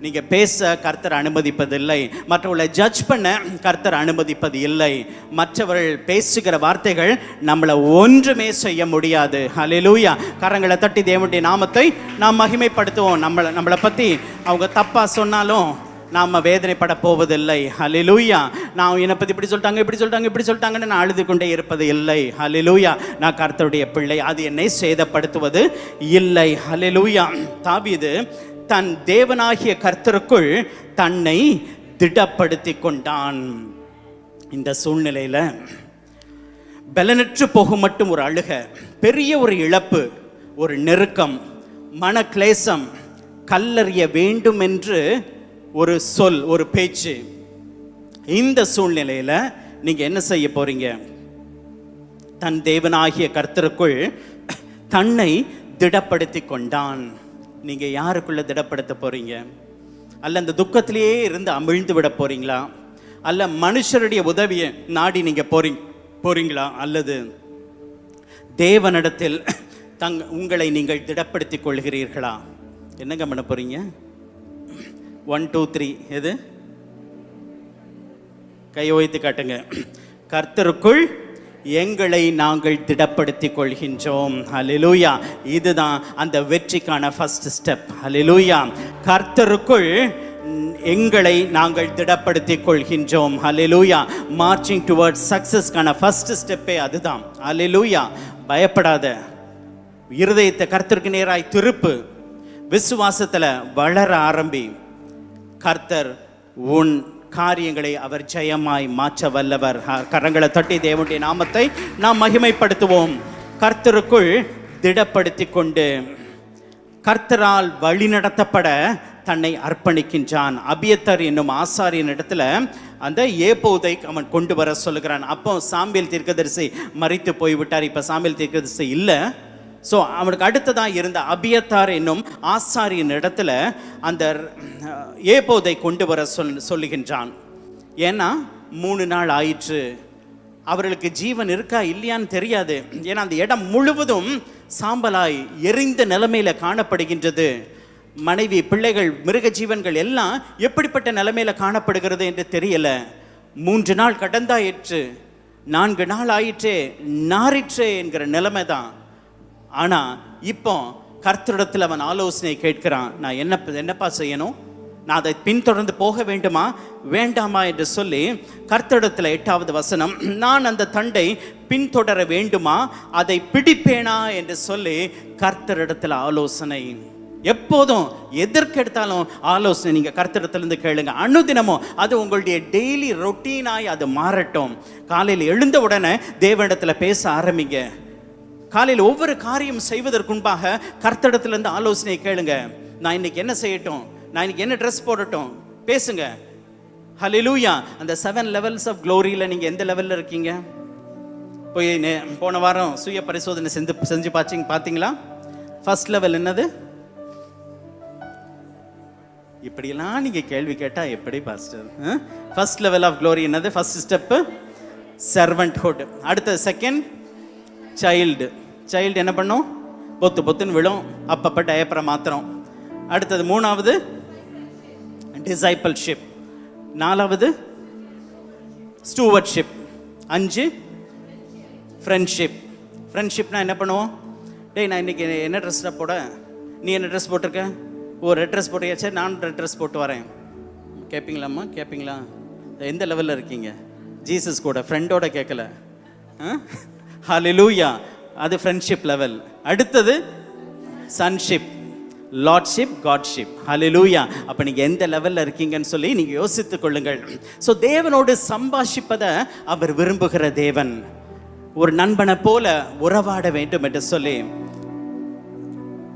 நீங்க பேச கர்த்தர் அனுமதிப்பதில்லை. மற்றவர்களை ஜட்ஜ் பண்ண கர்த்தர் அனுமதிப்பது இல்லை. மற்றவர்கள் பேசுகிற வார்த்தைகள் நம்மளை ஒன்றுமே செய்ய முடியாது. ஹல்லேலூயா. கரங்களை தட்டி தேவனுடைய நாமத்தை நாம் மகிமைப்படுத்துவோம். நம்மளை பத்தி அவங்க தப்பா சொன்னாலும் நாம் வேதனைப்பட போவதில்லை. ஹல்லேலூயா. நான் என்னை பற்றி இப்படி சொல்லிட்டாங்கன்னு நான் அழுது கொண்டே இருப்பது இல்லை. ஹல்லேலூயா. நான் கர்த்தருடைய பிள்ளை, அது என்னை சேதப்படுத்துவது இல்லை. ஹல்லேலூயா. தாவீது தன் தேவனாகிய கர்த்தருக்குள் தன்னை திடப்படுத்தி கொண்டான். இந்த சூழ்நிலையில பலனற்று போகும் மட்டும் ஒரு அழுக, பெரிய ஒரு இழப்பு, ஒரு நெருக்கம், மன கிளேசம், கல்லறிய வேண்டும் என்று ஒரு சொல், ஒரு பேச்சு. இந்த சூழ்நிலையில நீங்க என்ன செய்ய போறீங்க? தன் தேவனாகிய கர்த்தருக்குள் தன்னை திடப்படுத்தி கொண்டான். நீங்க யாருக்குள்ள திடப்படுத்த போறீங்க? அல்ல அந்த துக்கத்திலேயே இருந்து அமிழ்ந்து விட போறீங்களா? அல்ல மனுஷருடைய உதவியை நாடி நீங்க போறீங்களா? அல்லது தேவனிடத்தில் உங்களை நீங்கள் திடப்படுத்திக் கொள்கிறீர்களா? என்னங்க பண்ண போறீங்க? 1 2 3 எது? கை வைத்து காட்டுங்க. கர்த்தருக்குள் எங்களை நாங்கள் திடப்படுத்திக் கொள்கின்றோம். ஹல்லேலூயா. இதுதான் அந்த வெற்றிக்கான ஃபர்ஸ்ட் ஸ்டெப். ஹல்லேலூயா. கர்த்தருக்குள் எங்களை நாங்கள் திடப்படுத்திக் கொள்கின்றோம். ஹல்லேலூயா. மார்ச்சிங் டுவர்ட்ஸ் சக்சஸ்க்கான ஃபர்ஸ்ட் ஸ்டெப்பே அதுதான். ஹல்லேலூயா. பயப்படாத. இருதயத்தை கர்த்தருக்கு நேராய் திருப்பு. விசுவாசத்துல வளர ஆரம்பி. கர்த்தர் உன் காரியங்களை அவர் ஜெயமாய் மாற்ற வல்லவர். கரங்களை தட்டி தேவனுடைய நாமத்தை நாம் மகிமைப்படுத்துவோம். கர்த்தருக்குள் திடப்படுத்தி கொண்டு கர்த்தரால் வழி நடத்தப்பட தன்னை அர்ப்பணிக்கின்றான். அபியத்தர் என்னும் ஆசாரியன் இடத்துல அந்த ஏபோதை அவன் கொண்டு வர சொல்லுகிறான். அப்போ சாமுவேல் தீர்க்கதரிசி மரித்து போய்விட்டார். இப்போ சாமுவேல் தீர்க்கதரிசி இல்லை. ஸோ அவனுக்கு அடுத்ததாக இருந்த அபியத்தார் என்னும் ஆசாரியின் இடத்துல அந்த ஏபோதை கொண்டு வர சொல்லுகின்றான். ஏன்னா 3 நாள் ஆயிற்று. அவர்களுக்கு ஜீவன் இருக்கா இல்லையான்னு தெரியாது. ஏன்னா அந்த இடம் முழுவதும் சாம்பலாய் எரிந்த நிலைமையில காணப்படுகின்றது. மனைவி, பிள்ளைகள், மிருக ஜீவன்கள் எல்லாம் எப்படிப்பட்ட நிலைமையில காணப்படுகிறது என்று தெரியல. 3 நாள் கடந்தாயிற்று, 4 நாள் ஆயிற்றே, நாரிற்றே என்கிற நிலைமை தான். ஆனா இப்போ கர்த்தரிடத்தில் அவன் ஆலோசனை கேட்கிறான். நான் என்னப்பா செய்யணும்? நான் அதை பின்தொடர்ந்து போக வேண்டுமா வேண்டாமா என்று சொல்லி கர்த்தரிடத்தில் 8வது வசனம், நான் அந்த தண்டை பின்தொடர வேண்டுமா, அதை பிடிப்பேனா என்று சொல்லி கர்த்தரிடத்தில் ஆலோசனை. எப்போதும் எதற்கெடுத்தாலும் ஆலோசனை நீங்க கர்த்தரிடத்திலிருந்து கேளுங்க. அனுதினமும் அது உங்களுடைய டெய்லி ரொட்டீனாய் அது மாறட்டும். காலையில் எழுந்த உடனே தேவனிடத்தில் பேச ஆரம்பிங்க. காலையில் ஒவ்வொரு காரியம் செய்வதற்குன்பாக கர்த்தரிடத்திலிருந்து ஆலோசனை கேளுங்க. நான் இன்னைக்கு என்ன செய்யட்டும், நான் இன்னைக்கு என்ன ட்ரெஸ் போடட்டும், பேசுங்க. ஹல்லேலூயா. அந்த 7 levels ஆஃப் க்ளோரியில் நீங்கள் எந்த லெவலில் இருக்கீங்க? போய் போன வாரம் சுய பரிசோதனை செஞ்சு பார்த்தீங்களா? ஃபர்ஸ்ட் லெவல் என்னது? இப்படியெல்லாம் நீங்கள் கேள்வி கேட்டால் எப்படி pastor? First level of glory என்னது? First step servanthood. அடுத்தது செகண்ட் சைல்டு. சைல்டு என்ன பண்ணும்? பொத்துன்னு விழும், அப்பப்போ டயப்பரை மாத்திரம். அடுத்தது 3வது டிசைபிள்ஷிப். 4வது ஸ்டூவர்ட்ஷிப். 5 ஃப்ரெண்ட்ஷிப். ஃப்ரெண்ட்ஷிப்னா என்ன பண்ணுவோம்? டேய் நான் இன்னைக்கு என்ன ட்ரெஸ் போட, நீ என்ன ட்ரெஸ் போட்டிருக்க? ஓ ரெட் ட்ரெஸ் போட்டியா, சரி நான் ரெட் ட்ரெஸ் போட்டு வரேன். கேட்பீங்களாம்மா? கேட்பீங்களா? எந்த லெவலில் இருக்கீங்க? ஜீசஸ் கூட ஃப்ரெண்டோட கேட்கல. ஹல்லேலூயா. அது ஃப்ரெண்ட்ஷிப் லெவல். அடுத்தது சன்ஷிப், லார்ட்ஷிப், காட்ஷிப். ஹல்லேலூயா. அப்போ நீங்கள் எந்த லெவலில் இருக்கீங்கன்னு சொல்லி நீங்கள் யோசித்துக் கொள்ளுங்கள். ஸோ தேவனோடு சம்பாஷிப்பதை அவர் விரும்புகிற தேவன். ஒரு நண்பனை போல உறவாட வேண்டும் என்று சொல்லி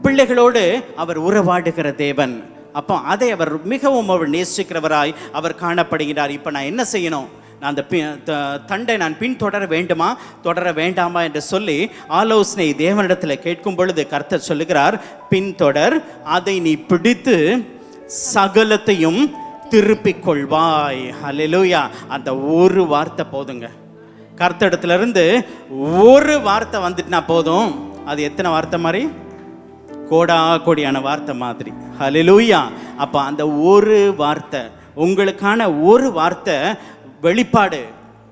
பிள்ளைகளோடு அவர் உறவாடுகிற தேவன். அப்போ அதை அவர் மிகவும் அவர் நேசிக்கிறவராய் அவர் காணப்படுகிறார். இப்போ நான் என்ன செய்யணும்? நான் அந்த தண்டை நான் பின்தொடர வேண்டுமா தொடர வேண்டாமா என்று சொல்லி ஆலோசனை தேவனிடத்தில் கேட்கும் பொழுது கர்த்தர் சொல்லுகிறார், பின்தொடர், அதை நீ பிடித்து சகலத்தையும் திருப்பிக் கொள்வாய். ஹல்லேலூயா. அந்த ஒரு வார்த்தை போதுங்க. கர்த்தரிடத்துல இருந்து ஒரு வார்த்தை வந்துட்டுனா போதும். அது எத்தனை வார்த்தை மாதிரி? கோடா கோடியான வார்த்தை மாதிரி. ஹல்லேலூயா. அப்போ அந்த ஒரு வார்த்தை, உங்களுக்கான ஒரு வார்த்தை வெளிப்பாடு,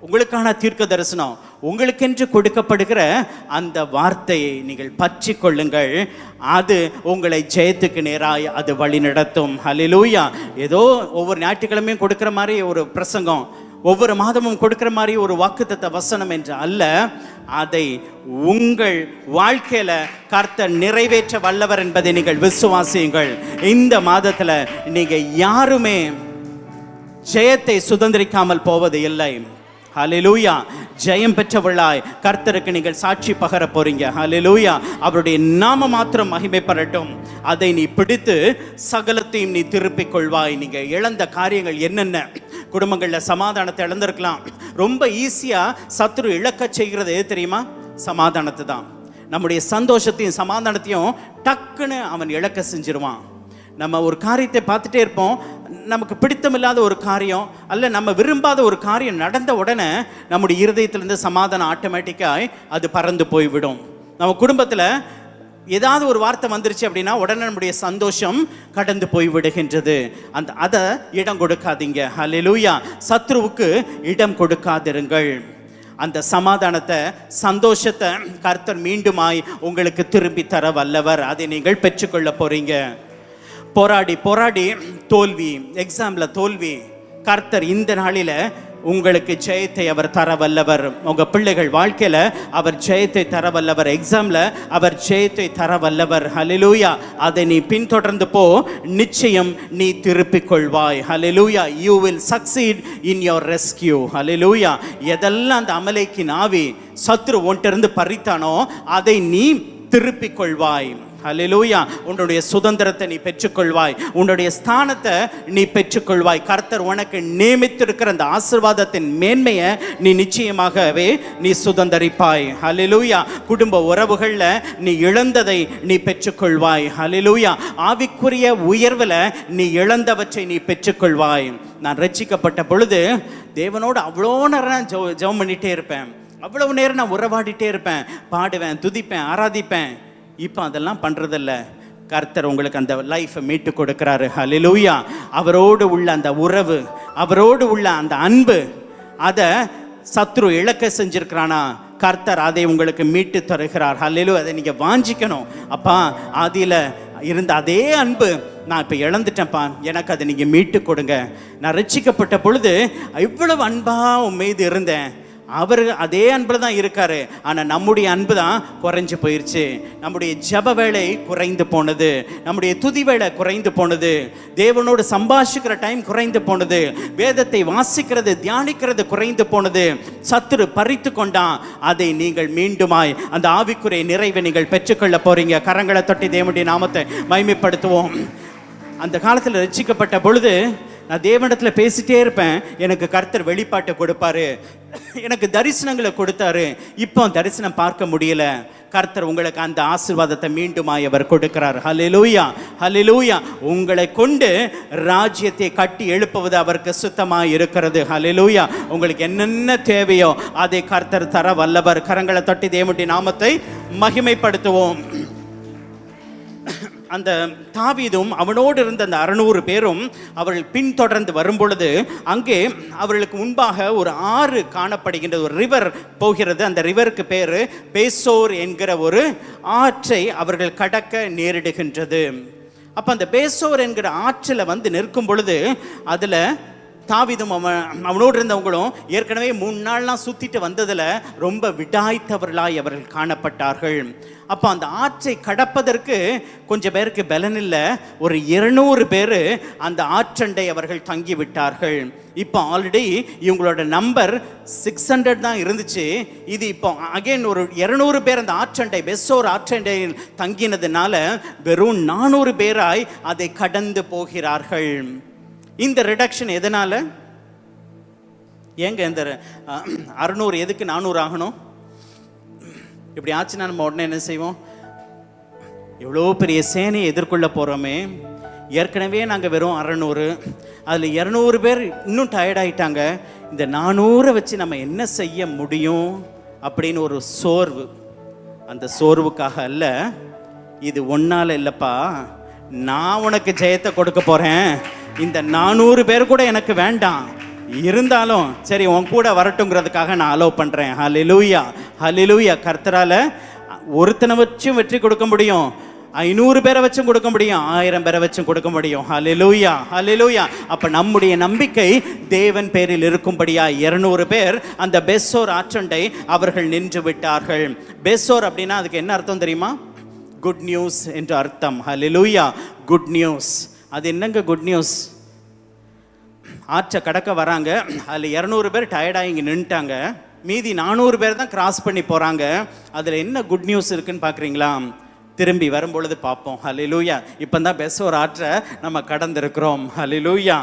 உங்களுக்கான தீர்க்க தரிசனம், உங்களுக்கென்று கொடுக்கப்படுகிற அந்த வார்த்தையை நீங்கள் பற்றி கொள்ளுங்கள். அது உங்களை ஜெயத்துக்கு நேராய் அது வழி நடத்தும். ஹல்லேலூயா. ஏதோ ஒவ்வொரு ஞாயிற்றுக்கிழமையும் கொடுக்குற மாதிரி ஒரு பிரசங்கம், ஒவ்வொரு மாதமும் கொடுக்கிற மாதிரி ஒரு வாக்குத்தத்த வசனம் என்று அல்ல, அதை உங்கள் வாழ்க்கையில கர்த்தர் நிறைவேற்ற வல்லவர் என்பதை நீங்கள் விசுவாசியுங்கள். இந்த மாதத்துல நீங்க யாருமே ஜெயத்தை சுதந்திரிக்காமல் போவது இல்லை. ஹல்லேலூயா. ஜெயம் பெற்றவர்களாய் கர்த்தருக்கு நீங்கள் சாட்சி பகர போறீங்க. ஹல்லேலூயா. அவருடைய நாம மாத்திரம் மகிமைப்படட்டும். அதை நீ பிடித்து சகலத்தையும் நீ திருப்பிக் கொள்வாய். நீங்க இழந்த காரியங்கள் என்னென்ன? குடும்பங்களில் சமாதானத்தை இழந்திருக்கலாம். ரொம்ப ஈஸியா சத்துரு இழக்க செய்கிறது எது தெரியுமா? சமாதானத்தை தான். நம்முடைய சந்தோஷத்தையும் சமாதானத்தையும் டக்குன்னு அவன் இழக்க செஞ்சிருவான். நம்ம ஒரு காரியத்தை பார்த்துட்டே இருப்போம், நமக்கு பிடித்தமில்லாத ஒரு காரியம் அல்ல நம்ம விரும்பாத ஒரு காரியம் நடந்த உடனே நம்முடைய இருதயத்திலிருந்து சமாதானம் ஆட்டோமேட்டிக்காக அது பறந்து போய்விடும். நம்ம குடும்பத்தில் ஏதாவது ஒரு வார்த்தை வந்துருச்சு அப்படின்னா உடனே நம்முடைய சந்தோஷம் கடந்து போய் விடுகின்றது. அதை இடம் கொடுக்காதீங்க. ஹல்லேலூயா. சத்ருவுக்கு இடம் கொடுக்காதிருங்கள். அந்த சமாதானத்தை, சந்தோஷத்தை கர்த்தர் மீண்டுமாய் உங்களுக்கு திரும்பி தர வல்லவர். அதை நீங்கள் பெற்றுக்கொள்ள போறீங்க. போராடி போராடி தோல்வி, எக்ஸாம்ல தோல்வி, கர்த்தர் இந்த நாளில உங்களுக்கு ஜெயத்தை அவர் தர வல்லவர். உங்க பிள்ளைகள் வாழ்க்கையில அவர் ஜெயத்தை தர வல்லவர். எக்ஸாம்ல அவர் ஜெயத்தை தர வல்லவர். ஹல்லேலூயா. அதை நீ பின்தொடர்ந்து போ, நிச்சயம் நீ திருப்பிக் கொள்வாய். ஹல்லேலூயா. you will succeed in your rescue. ஹல்லேலூயா. எதெல்லாம் அந்த அமலேக்கின் ஆவி சத்ரு ஒன்றிருந்து பறித்தானோ அதை நீ திருப்பிக் கொள்வாய். ஹல்லேலூயா. உன்னுடைய சுதந்திரத்தை நீ பெற்றுக்கொள்வாய். உன்னுடைய ஸ்தானத்தை நீ பெற்றுக்கொள்வாய். கர்த்தர் உனக்கு நியமித்திருக்கிற அந்த ஆசீர்வாதத்தின் மேன்மையை நீ நிச்சயமாகவே நீ சுதந்தரிப்பாய். ஹல்லேலூயா. குடும்ப உறவுகள்ல நீ இழந்ததை நீ பெற்றுக்கொள்வாய். ஹல்லேலூயா. ஆவிக்குரிய உயர்வுல நீ இழந்தவற்றை நீ பெற்றுக்கொள்வாய். நான் ரட்சிக்கப்பட்ட பொழுது தேவனோடு அவ்வளோ நேரம் ஜெபம் பண்ணிட்டே இருப்பேன், அவ்வளவு நேரம் நான் உறவாடிட்டே இருப்பேன், பாடுவேன், துதிப்பேன், ஆராதிப்பேன். இப்போ அதெல்லாம் பண்றதில்ல. கர்த்தர் உங்களுக்கு அந்த லைஃபை மீட்டு கொடுக்கிறாரு. ஹல்லேலூயா. அவரோடு உள்ள அந்த உறவு, அவரோடு உள்ள அந்த அன்பு, அதை சத்ரு இழக்க செஞ்சிருக்கிறானா, கர்த்தர் அதை உங்களுக்கு மீட்டு தருகிறார். ஹல்லேலூயா. அதை நீங்க வாஞ்சிக்கணும். அப்பா, ஆதியில இருந்த அதே அன்பு நான் இப்போ இழந்துட்டேன்ப்பா, எனக்கு அதை நீங்க மீட்டு கொடுங்க. நான் ரட்சிக்கப்பட்ட பொழுது இவ்வளவு அன்பா உன் மீது இருந்தேன், அவர் அதே அன்புல தான் இருக்காரு. ஆனால் நம்முடைய அன்பு தான் குறைஞ்சு போயிருச்சு. நம்முடைய ஜப வேலை குறைந்து போனது, நம்முடைய துதி வேலை குறைந்து போனது, தேவனோடு சம்பாஷிக்கிற டைம் குறைந்து போனது, வேதத்தை வாசிக்கிறது தியானிக்கிறது குறைந்து போனது. சத்துரு பறித்து கொண்டான். அதை நீங்கள் மீண்டுமாய் அந்த ஆவிக்குரிய நிறைவை நீங்கள் பெற்றுக்கொள்ள போறீங்க. கரங்களை தட்டி தேவனுடைய நாமத்தை மகிமைப்படுத்துவோம். அந்த காலத்தில் ரட்சிக்கப்பட்ட பொழுது நான் தேவனிடத்தில் பேசிட்டே இருப்பேன். எனக்கு கர்த்தர் வெளிப்பாட்டை கொடுப்பாரு, எனக்கு தரிசனங்களை கொடுத்தாரு. இப்போ தரிசனம் பார்க்க முடியல. கர்த்தர் உங்களுக்கு அந்த ஆசீர்வாதத்தை மீண்டுமாய் அவர் கொடுக்கிறார். ஹல்லேலூயா. ஹல்லேலூயா. உங்களை கொண்டு ராஜ்யத்தை கட்டி எழுப்புவது அவருக்கு சுத்தமாய் இருக்கிறது. ஹல்லேலூயா. உங்களுக்கு என்னென்ன தேவையோ அதை கர்த்தர் தர வல்லவர். கரங்களை தட்டி தேவனுடைய நாமத்தை மகிமைப்படுத்துவோம். அந்த தாவீதும் அவனோடு இருந்த அந்த 600 பேரும் அவர்கள் பின்தொடர்ந்து வரும் பொழுது அங்கே அவர்களுக்கு முன்பாக ஒரு ஆறு காணப்படுகின்றது, ஒரு ரிவர் போகிறது. அந்த ரிவருக்கு பேரு பேசோர் என்கிற ஒரு ஆற்றை அவர்கள் கடக்க நேரிடுகின்றது. அப்ப அந்த பேசோர் என்கிற ஆற்றில் வந்து நிற்கும் பொழுது அதுல தாவீதும் அவனோடு இருந்தவங்களும் ஏற்கனவே 3 நாள்லாம் சுத்திட்டு வந்ததுல ரொம்ப விடாய்த்தவர்களாய் அவர்கள் காணப்பட்டார்கள். அப்போ அந்த ஆற்றை கடப்பதற்கு கொஞ்சம் பேருக்கு பலன் இல்லை. ஒரு 200 பேர் அந்த ஆற்றண்டை அவர்கள் தங்கி விட்டார்கள். இப்போ ஆல்ரெடி இவங்களோட நம்பர் 600 தான் இருந்துச்சு. இது இப்போ அகைன் ஒரு 200 பேர் அந்த ஆற்றண்டை, பெசோர் ஆற்றண்டையில் தங்கினதுனால வெறும் 400 பேராய் அதை கடந்து போகிறார்கள். இந்த ரிடக்ஷன் எதனால? ஏங்க இந்த 600 எதுக்கு 400 ஆகணும்? இப்படி ஆச்சுன்னா நம்ம உடனே என்ன செய்வோம்? எவ்வளோ பெரிய சேனையை எதிர்கொள்ள போகிறோமே, ஏற்கனவே நாங்கள் வெறும் 600, அதில் 200 பேர் இன்னும் டயர்டாயிட்டாங்க. இந்த 400 வச்சு நம்ம என்ன செய்ய முடியும் அப்படின்னு ஒரு சோர்வு. அந்த சோர்வுக்காக அல்ல, இது ஒன்றால் இல்லைப்பா, நான் உனக்கு ஜெயத்தை கொடுக்க போகிறேன், இந்த 400 பேர் கூட எனக்கு வேண்டாம், இருந்தாலும் சரி உன் கூட வரட்டுங்கிறதுக்காக நான் அலோவ் பண்ணுறேன். ஹல்லேலூயா, ஹல்லேலூயா. கர்த்தரால் ஒருத்தனை வச்சும் வெற்றி கொடுக்க முடியும், 500 பேரை வச்சும் கொடுக்க முடியும், 1000 பேரை வச்சும் கொடுக்க முடியும். ஹல்லேலூயா, ஹல்லேலூயா. அப்போ நம்முடைய நம்பிக்கை தேவன் பேரில் இருக்கும்படியா 200 பேர் அந்த பெசோர் ஆற்றண்டை அவர்கள் நின்று விட்டார்கள். பெசோர் அப்படின்னா அதுக்கு என்ன அர்த்தம் தெரியுமா? குட் நியூஸ் என்று அர்த்தம். ஹல்லேலூயா, குட் நியூஸ். அது என்னங்க குட் நியூஸ்? ஆற்றை கடக்க வராங்க, அதில் 200 பேர் டயர்டாக இங்கே நின்றுட்டாங்க, மீதி 400 பேர் தான் கிராஸ் பண்ணி போகிறாங்க. அதில் என்ன குட் நியூஸ் இருக்குன்னு பார்க்குறீங்களா? திரும்பி வரும்பொழுது பார்ப்போம். ஹல்லேலூயா. இப்போ தான் பெசோர் ஆற்றை நம்ம கடந்திருக்கிறோம். ஹல்லேலூயா.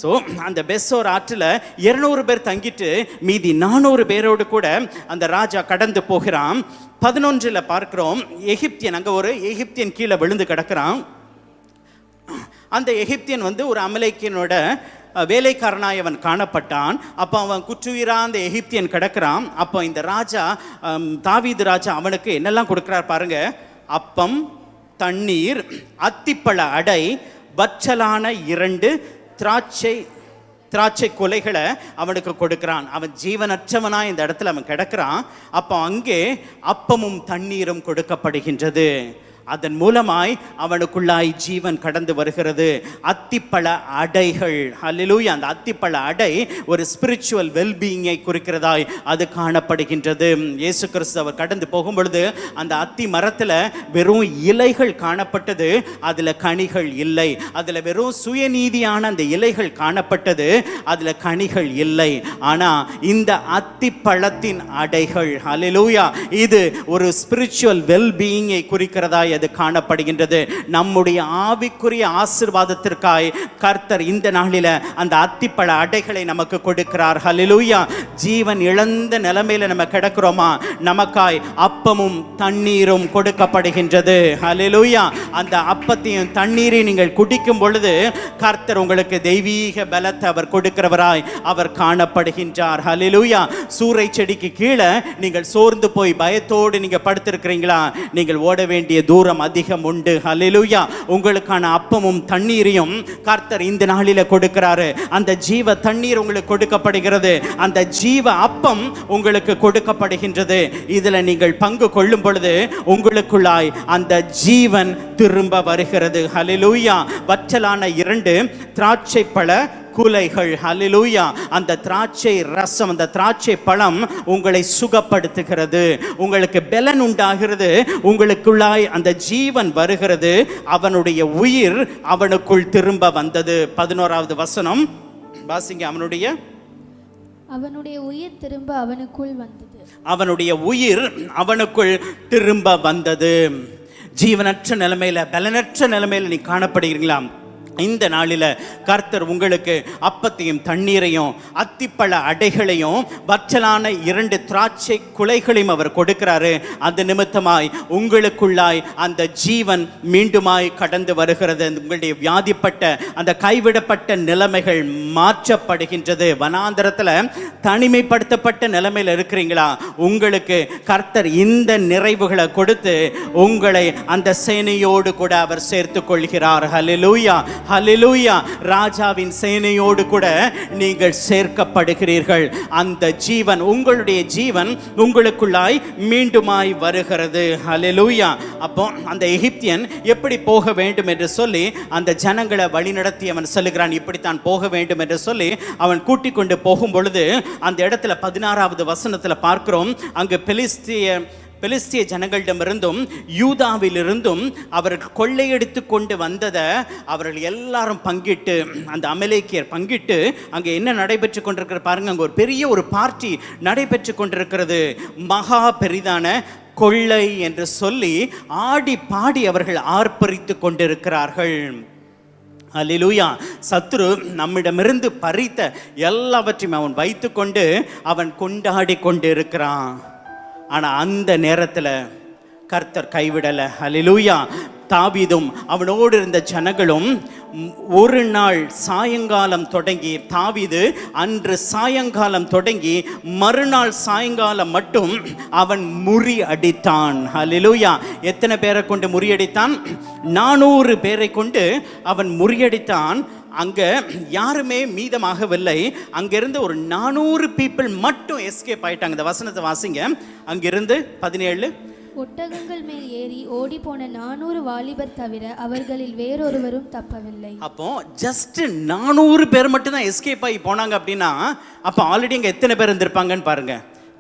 ஸோ அந்த பெசோர் ஆற்றில் 200 பேர் தங்கிட்டு மீதி 400 பேரோடு கூட அந்த ராஜா கடந்து போகிறான். 11 பார்க்கிறோம், எகிப்தியன், அங்கே ஒரு எகிப்தியன் கீழே விழுந்து கிடக்கிறான். அந்த எகிப்தியன் ஒரு அமலேக்கியனோட வேலைக்காரனாய் அவன் காணப்பட்டான். அப்போ அவன் குற்றுயிரா அந்த எகிப்தியன் கிடக்கிறான். அப்போ இந்த ராஜா, தாவீது ராஜா, அவனுக்கு என்னெல்லாம் கொடுக்குறார் பாருங்க. அப்பம், தண்ணீர், அத்திப்பழ அடை, வற்றலான 2 திராட்சை கொலைகளை அவனுக்கு கொடுக்கிறான். அவன் ஜீவனற்றவனா இந்த இடத்துல அவன் கிடக்கிறான். அப்போ அங்கே அப்பமும் தண்ணீரும் கொடுக்கப்படுகின்றது. அதன் மூலமாய் அவனுக்குள்ளாய் ஜீவன் கடந்து வருகிறது. அத்திப்பழ அடைகள், ஹல்லேலூயா. அந்த அத்திப்பழ அடை ஒரு ஸ்பிரிச்சுவல் வெல்பீயிங்கை குறிக்கிறதாய் அது காணப்படுகின்றது. இயேசு கிறிஸ்து அவர் கடந்து போகும் பொழுது அந்த அத்தி மரத்தில் வெறும் இலைகள் காணப்பட்டது, அதில் கனிகள் இல்லை. அதில் வெறும் சுயநீதியான அந்த இலைகள் காணப்பட்டது, அதில் கனிகள் இல்லை. ஆனால் இந்த அத்திப்பழத்தின் அடைகள், ஹல்லேலூயா, இது ஒரு ஸ்பிரிச்சுவல் வெல்பீயிங்கை குறிக்கிறதாய் அது காணப்படுகின்றது. நம்முடைய ஆவிக்குரிய ஆசீர்வாதத்திற்காய் கர்த்தர் இந்த நாளில அந்த அத்திப்பழ அடைகளை நமக்கு கொடுக்கிறார். ஹல்லேலூயா. ஜீவன் இழந்த நிலைமையில நம்ம கிடக்கிறோமா, நமக்காய் அப்பமும் தண்ணீரும் கொடுக்கப்படுகின்றது. ஹல்லேலூயா. அந்த அப்பத்தையும் தண்ணீரையும் நீங்கள் குடிக்கும் பொழுது கர்த்தர் உங்களுக்கு தெய்வீக பலத்தை அவர் கொடுக்கிறவராய் அவர் காணப்படுகின்றார். ஹல்லேலூயா. சூறை செடிக்கு கீழே நீங்கள் சோர்ந்து போய் பயத்தோடு நீங்க படுத்திருக்கிறீங்களா? நீங்கள் ஓட வேண்டிய தூரம் அதிகம் உண்டு. ஹல்லேலூயா. உங்களுக்கான அப்பமும் தண்ணீரையும் கர்த்தர் இந்த நாளில கொடுக்கிறாரு. அந்த ஜீவ தண்ணீர் உங்களுக்கு கொடுக்கப்படுகிறது, அந்த ஜீவ அப்பம் உங்களுக்கு கொடுக்கப்படுகின்றது. இதுல நீங்கள் பங்கு கொள்ளும் பொழுது உங்களுக்குள்ளாய் அந்த ஜீவன் திரும்ப வருகிறது. ஹல்லேலூயா. வற்றலான 2 திராட்சை பழ குலைகள், ஹல்லேலூயா. அந்த திராட்சை ரசம், அந்த திராட்சை பழம் உங்களை சுகப்படுத்துகிறது, உங்களுக்கு பலன் உண்டாகிறது, உங்களுக்குள்ளாய் அந்த ஜீவன் வருகிறது. அவனுடைய உயிர் அவனுக்குள் திரும்ப வந்தது. 11வது வசனம் வாசிங்க. அவனுடைய உயிர் திரும்ப அவனுக்குள் வந்தது. அவனுடைய உயிர் அவனுக்குள் திரும்ப வந்தது. ஜீவனற்ற நிலைமையில, பலனற்ற நிலைமையில நீ காணப்படுகிறீங்களா? இந்த நாளில கர்த்தர் உங்களுக்கு அப்பத்தையும் தண்ணீரையும் அத்திப்பழ அடைகளையும் வற்றலான 2 திராட்சை குலைகளையும் அவர் கொடுக்கிறாரு. அந்த நிமித்தமாய் உங்களுக்குள்ளாய் அந்த ஜீவன் மீண்டுமாய் கடந்து வருகிறது. உங்களுடைய வியாதிப்பட்ட அந்த கைவிடப்பட்ட நிலைமைகள் மாற்றப்படுகின்றது. வனாந்தரத்தில் தனிமைப்படுத்தப்பட்ட நிலைமையில் இருக்கிறீங்களா? உங்களுக்கு கர்த்தர் இந்த நிறைவுகளை கொடுத்து உங்களை அந்த சேனையோடு கூட அவர் சேர்த்து கொள்கிறார். ஹல்லேலூயா, ஹல்லேலூயா. ராஜாவின் சேனையோடு கூட நீங்கள் சேர்க்கப்படுகிறீர்கள். அந்த ஜீவன், உங்களுடைய ஜீவன் உங்களுக்குள்ளாய் மீண்டுமாய் வருகிறது. ஹல்லேலூயா. அப்போ அந்த எகிப்தியன் எப்படி போக வேண்டும் என்று சொல்லி அந்த ஜனங்களை வழிநடத்தி அவன் சொல்லுகிறான். இப்படித்தான் போக வேண்டும் என்று சொல்லி அவன் கூட்டிக் கொண்டு போகும் பொழுது அந்த இடத்துல 16வது வசனத்தில் பார்க்கிறோம். அங்கு பெலிஸ்திய ஜனங்களிடமிருந்தும் யூதாவிலிருந்தும் அவர்கள் கொள்ளையடித்து கொண்டு வந்ததை அவர்கள் எல்லாரும் பங்கிட்டு, அந்த அமலேக்கியர் பங்கிட்டு, அங்கே என்ன நடைபெற்று கொண்டிருக்கிற பாருங்க. அங்கே ஒரு பெரிய பார்ட்டி நடைபெற்று கொண்டிருக்கிறது. மகா பெரிதான கொள்ளை என்று சொல்லி ஆடி பாடி அவர்கள் ஆர்ப்பரித்து கொண்டிருக்கிறார்கள். அல்லேலூயா. சத்துரு நம்மிடமிருந்து பறித்த எல்லாவற்றையும் அவன் வைத்து கொண்டு அவன் கொண்டாடி கொண்டு இருக்கிறான். ஆனால் அந்த நேரத்தில் கர்த்தர் கைவிடலை. அல்லேலூயா. தாவீதும் அவனோடு இருந்த ஜனங்களும் ஒரு நாள் சாயங்காலம் தொடங்கி, தாவீது அன்று சாயங்காலம் தொடங்கி மறுநாள் சாயங்காலம் மட்டும் அவன் முறியடித்தான். ஹல்லேலூயா. எத்தனை பேரை கொண்டு முறியடித்தான்? 400 பேரை கொண்டு அவன் முறியடித்தான். அங்க யாருமே மீதமாகவில்லை. அங்கிருந்து ஒரு 400 பீப்புள் மட்டும் எஸ்கேப் ஆயிட்டாங்க. இந்த வசனத்தை வாசிங்க. அங்கிருந்து 17. ஒட்டகங்கள் மேல் ஏறி ஓடி போன 400 வாலிபர் தவிர அவர்களில் வேறொருவரும் தப்பவில்லை. அப்போ ஜஸ்ட் 400 பேர் மட்டும் தான் எஸ்கேப் ஆகி போனாங்க அப்படின்னா, அப்போ ஆல்ரெடி அங்கே எத்தனை பேர் இருந்திருப்பாங்கன்னு பாருங்க.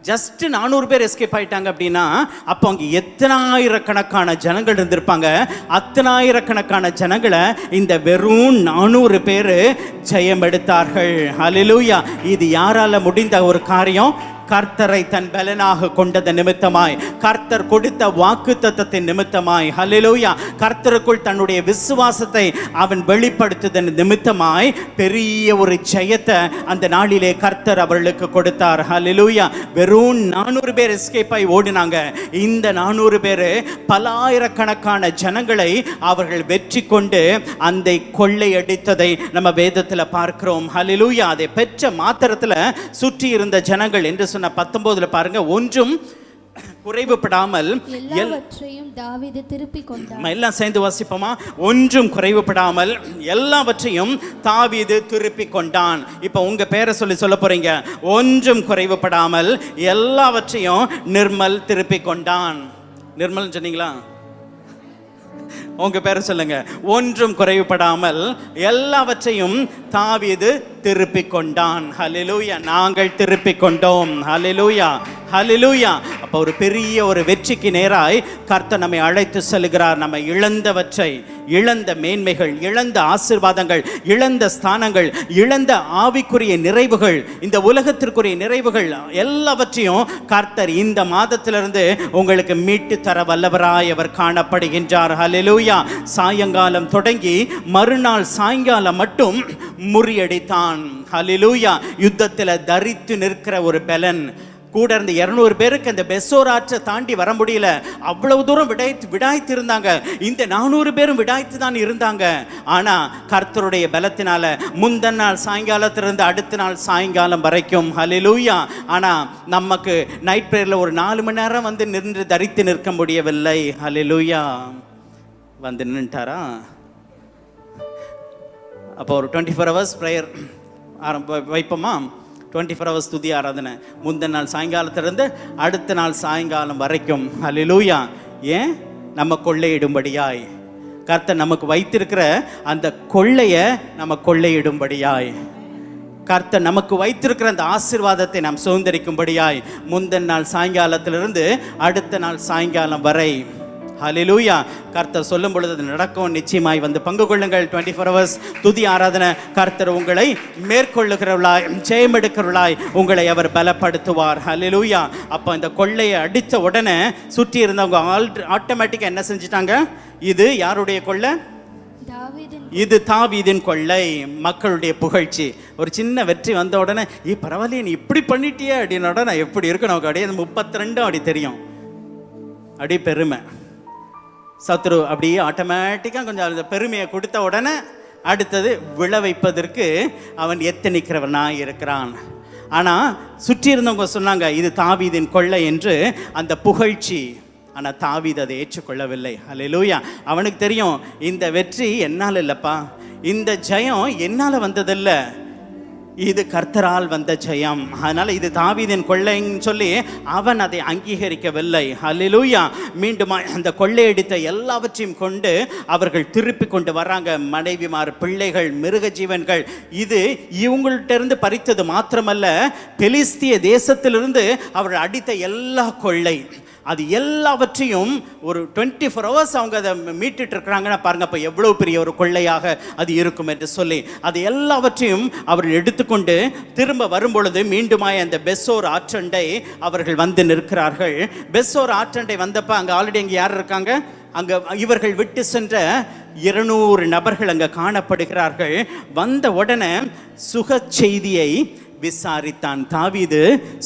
ஜஸ்ட் 400 பேர் எஸ்கேப் ஆயிட்டாங்க அப்படின்னா, அப்போ அங்கே எத்தனாயிரக்கணக்கான ஜனங்கள் இருந்திருப்பாங்க. அத்தனாயிரக்கணக்கான ஜனங்களை இந்த வெறும் 400 பேர் ஜெயம் எடுத்தார்கள். ஹல்லேலூயா. இது யாரால முடிந்த ஒரு காரியம்? கர்த்தரை தன் பலனாக கொண்டது நிமித்தமாய், கர்த்தர் கொடுத்த வாக்குத்தத்தத்தின் நிமித்தமாய், ஹல்லேலூயா, கர்த்தருக்குள் தன்னுடைய விசுவாசத்தை அவன் வெளிப்படுத்துதன் நிமித்தமாய் பெரிய ஒரு ஜெயத்தை அந்த நாளிலே கர்த்தர் அவர்களுக்கு கொடுத்தார். ஹல்லேலூயா. வெறும் 400 பேர் எஸ்கேப் ஆகி ஓடினாங்க. இந்த 400 பேர் பலாயிரக்கணக்கான ஜனங்களை அவர்கள் வெற்றி கொண்டு அந்த கொள்ளையடித்ததை நம்ம வேதத்தில் பார்க்கிறோம். ஹல்லேலூயா. அதை பெற்ற மாத்திரத்தில் சுற்றி இருந்த ஜனங்கள் என்று 19 பாருங்க, ஒன்றும் குறைவுபடாமல் எல்லாவற்றையும் தாவீது திருப்பிக் கொண்டான். எல்லாம் சேர்ந்து வாசிப்போமா? ஒன்றும் குறைவுபடாமல் எல்லாவற்றையும் தாவீது திருப்பிக் கொண்டான். இப்ப உங்க பேரை சொல்ல போறீங்க. ஒன்றும் குறைவுபடாமல் எல்லாவற்றையும் நிர்மல் திருப்பிக் கொண்டான். நிர்மல் சொன்னீங்களா? உங்க பேரை சொல்லுங்க. ஒன்றும் குறைவுபடாமல் எல்லாவற்றையும் தாவீது திருப்பிக் கொண்டான். ஹல்லேலூயா. நாங்கள் திருப்பிக் கொண்டோம். ஹல்லேலூயா. ஹல்லேலூயா. அப்போ ஒரு பெரிய ஒரு வெற்றிக்கு நேராய் கர்த்தர் நம்மை அழைத்து செல்கிறார். நம்ம இழந்தவற்றை, இழந்த மேன்மைகள், இழந்த ஆசீர்வாதங்கள், இழந்த ஸ்தானங்கள், இழந்த ஆவிக்குரிய நிறைவுகள், இந்த உலகத்திற்குரிய நிறைவுகள் எல்லாவற்றையும் கர்த்தர் இந்த மாதத்திலிருந்து உங்களுக்கு மீட்டு தர வல்லவராய் அவர் காணப்படுகின்றார். ஹல்லேலூயா. சாயங்காலம் தொடங்கி மறுநாள் சாயங்காலம் மட்டும் முறியடித்தான். ஹல்லேலூயா. யுத்தத்தில் தரித்து நிற்கிற ஒரு பலன் கூட இருந்த 200 பேருக்கு அந்த பெசோர் ஆற்றை தாண்டி வர முடியல. அவ்வளவு தூரம் விடாய்த்து இருந்தாங்க. இந்த 400 பேரும் விடாய்த்து தான் இருந்தாங்க. ஆனா கர்த்தருடைய பலத்தினால முந்தின நாள் சாயங்காலத்திலிருந்து அடுத்த நாள் சாயங்காலம் வரைக்கும், ஹல்லேலூயா. ஆனா நமக்கு நைட் பிரேயர்ல ஒரு 4 மணி நேரம் வந்து நின்று தரித்து நிற்க முடியவில்லை. ஹல்லேலூயா. வந்து நின்றுட்டாரா? அப்போ ஒரு 24 hours ப்ரேயர் வைப்போமா? 24 hours துதி ஆராதனை முந்தின நாள் சாயங்காலத்திலிருந்து அடுத்த நாள் சாயங்காலம் வரைக்கும். ஹல்லேலூயா. ஏன்? நம்ம கொள்ளையிடும்படியாய், கர்த்தர் நமக்கு வைத்திருக்கிற அந்த கொள்ளையை நம்ம கொள்ளையிடும்படியாய், கர்த்தர் நமக்கு வைத்திருக்கிற அந்த ஆசீர்வாதத்தை நாம் சுதந்திரிக்கும்படியாய் முந்தின நாள் சாயங்காலத்திலிருந்து அடுத்த நாள் சாயங்காலம் வரை, ஹல்லேலூயா, கர்த்தர் சொல்லும் பொழுது அது நடக்கும். நிச்சயமாய் வந்து பங்கு கொள்ளுங்கள். 24 hours துதி ஆராதனை. கர்த்தர் உங்களை மேற்கொள்ளுகிறவளாய், ஜெயமெடுக்கிறவளாய் உங்களை அவர் பலப்படுத்துவார். ஹல்லேலூயா. அப்போ இந்த கொள்ளையை அடித்த உடனே சுற்றி இருந்தவங்க ஆட்டோமேட்டிக்காக என்ன செஞ்சிட்டாங்க? இது யாருடைய கொள்ளை? இது தாவீதின் கொள்ளை. மக்களுடைய புகழ்ச்சி. ஒரு சின்ன வெற்றி வந்த உடனே பரவாயில்லையே, நீ இப்படி பண்ணிட்டியே அப்படின்னு உடனே எப்படி இருக்கு நமக்கு? அப்படியே 32 அப்படி தெரியும். அப்படி பெருமை. சத்ரு அப்படியே ஆட்டோமேட்டிக்காக கொஞ்சம் அந்த பெருமையை கொடுத்த உடனே அடுத்தது விழ வைப்பதற்கு அவன் எத்தனிக்கிறவனாக இருக்கிறான். ஆனால் சுற்றி இருந்தவங்க சொன்னாங்க இது தாவீதின் கொள்ளை என்று, அந்த புகழ்ச்சி. ஆனால் தாவீது அதை ஏற்றுக்கொள்ளவில்லை. ஹல்லேலூயா. அவனுக்கு தெரியும் இந்த வெற்றி என்னால் இல்லைப்பா, இந்த ஜெயம் என்னால் வந்ததில்லை, இது கர்த்தரால் வந்த ஜெயம். அதனால இது தாவீதின் கொள்ளைன்னு சொல்லி அவன் அதை அங்கீகரிக்கவில்லை. ஹல்லேலூயா. மீண்டும் அந்த கொள்ளையடித்த எல்லாவற்றையும் கொண்டு அவர்கள் திருப்பி கொண்டு வர்றாங்க. மனைவிமார், பிள்ளைகள், மிருக ஜீவன்கள். இது இவங்கள்ட்ட இருந்து பறித்தது மாத்திரமல்ல, பெலிஸ்திய தேசத்திலிருந்து அவர்கள் அடித்த எல்லா கொள்ளை, அது எல்லாவற்றையும் ஒரு 24 hours அவங்க அதை மீட்டுட்டு இருக்கிறாங்கன்னா பாருங்க, அப்போ எவ்வளோ பெரிய ஒரு கொள்ளையாக அது இருக்கும் என்று சொல்லி அது எல்லாவற்றையும் அவர்கள் எடுத்துக்கொண்டு திரும்ப வரும்பொழுது மீண்டுமாய் அந்த பெசோர் ஆற்றண்டை அவர்கள் வந்து நிற்கிறார்கள். பெசோர் ஆற்றண்டை வந்தப்போ அங்கே ஆல்ரெடி அங்கே யார் இருக்காங்க? அங்கே இவர்கள் விட்டு சென்ற 200 நபர்கள் அங்கே காணப்படுகிறார்கள். வந்த உடனே சுக செய்தியை விசாரித்தான். தாவீது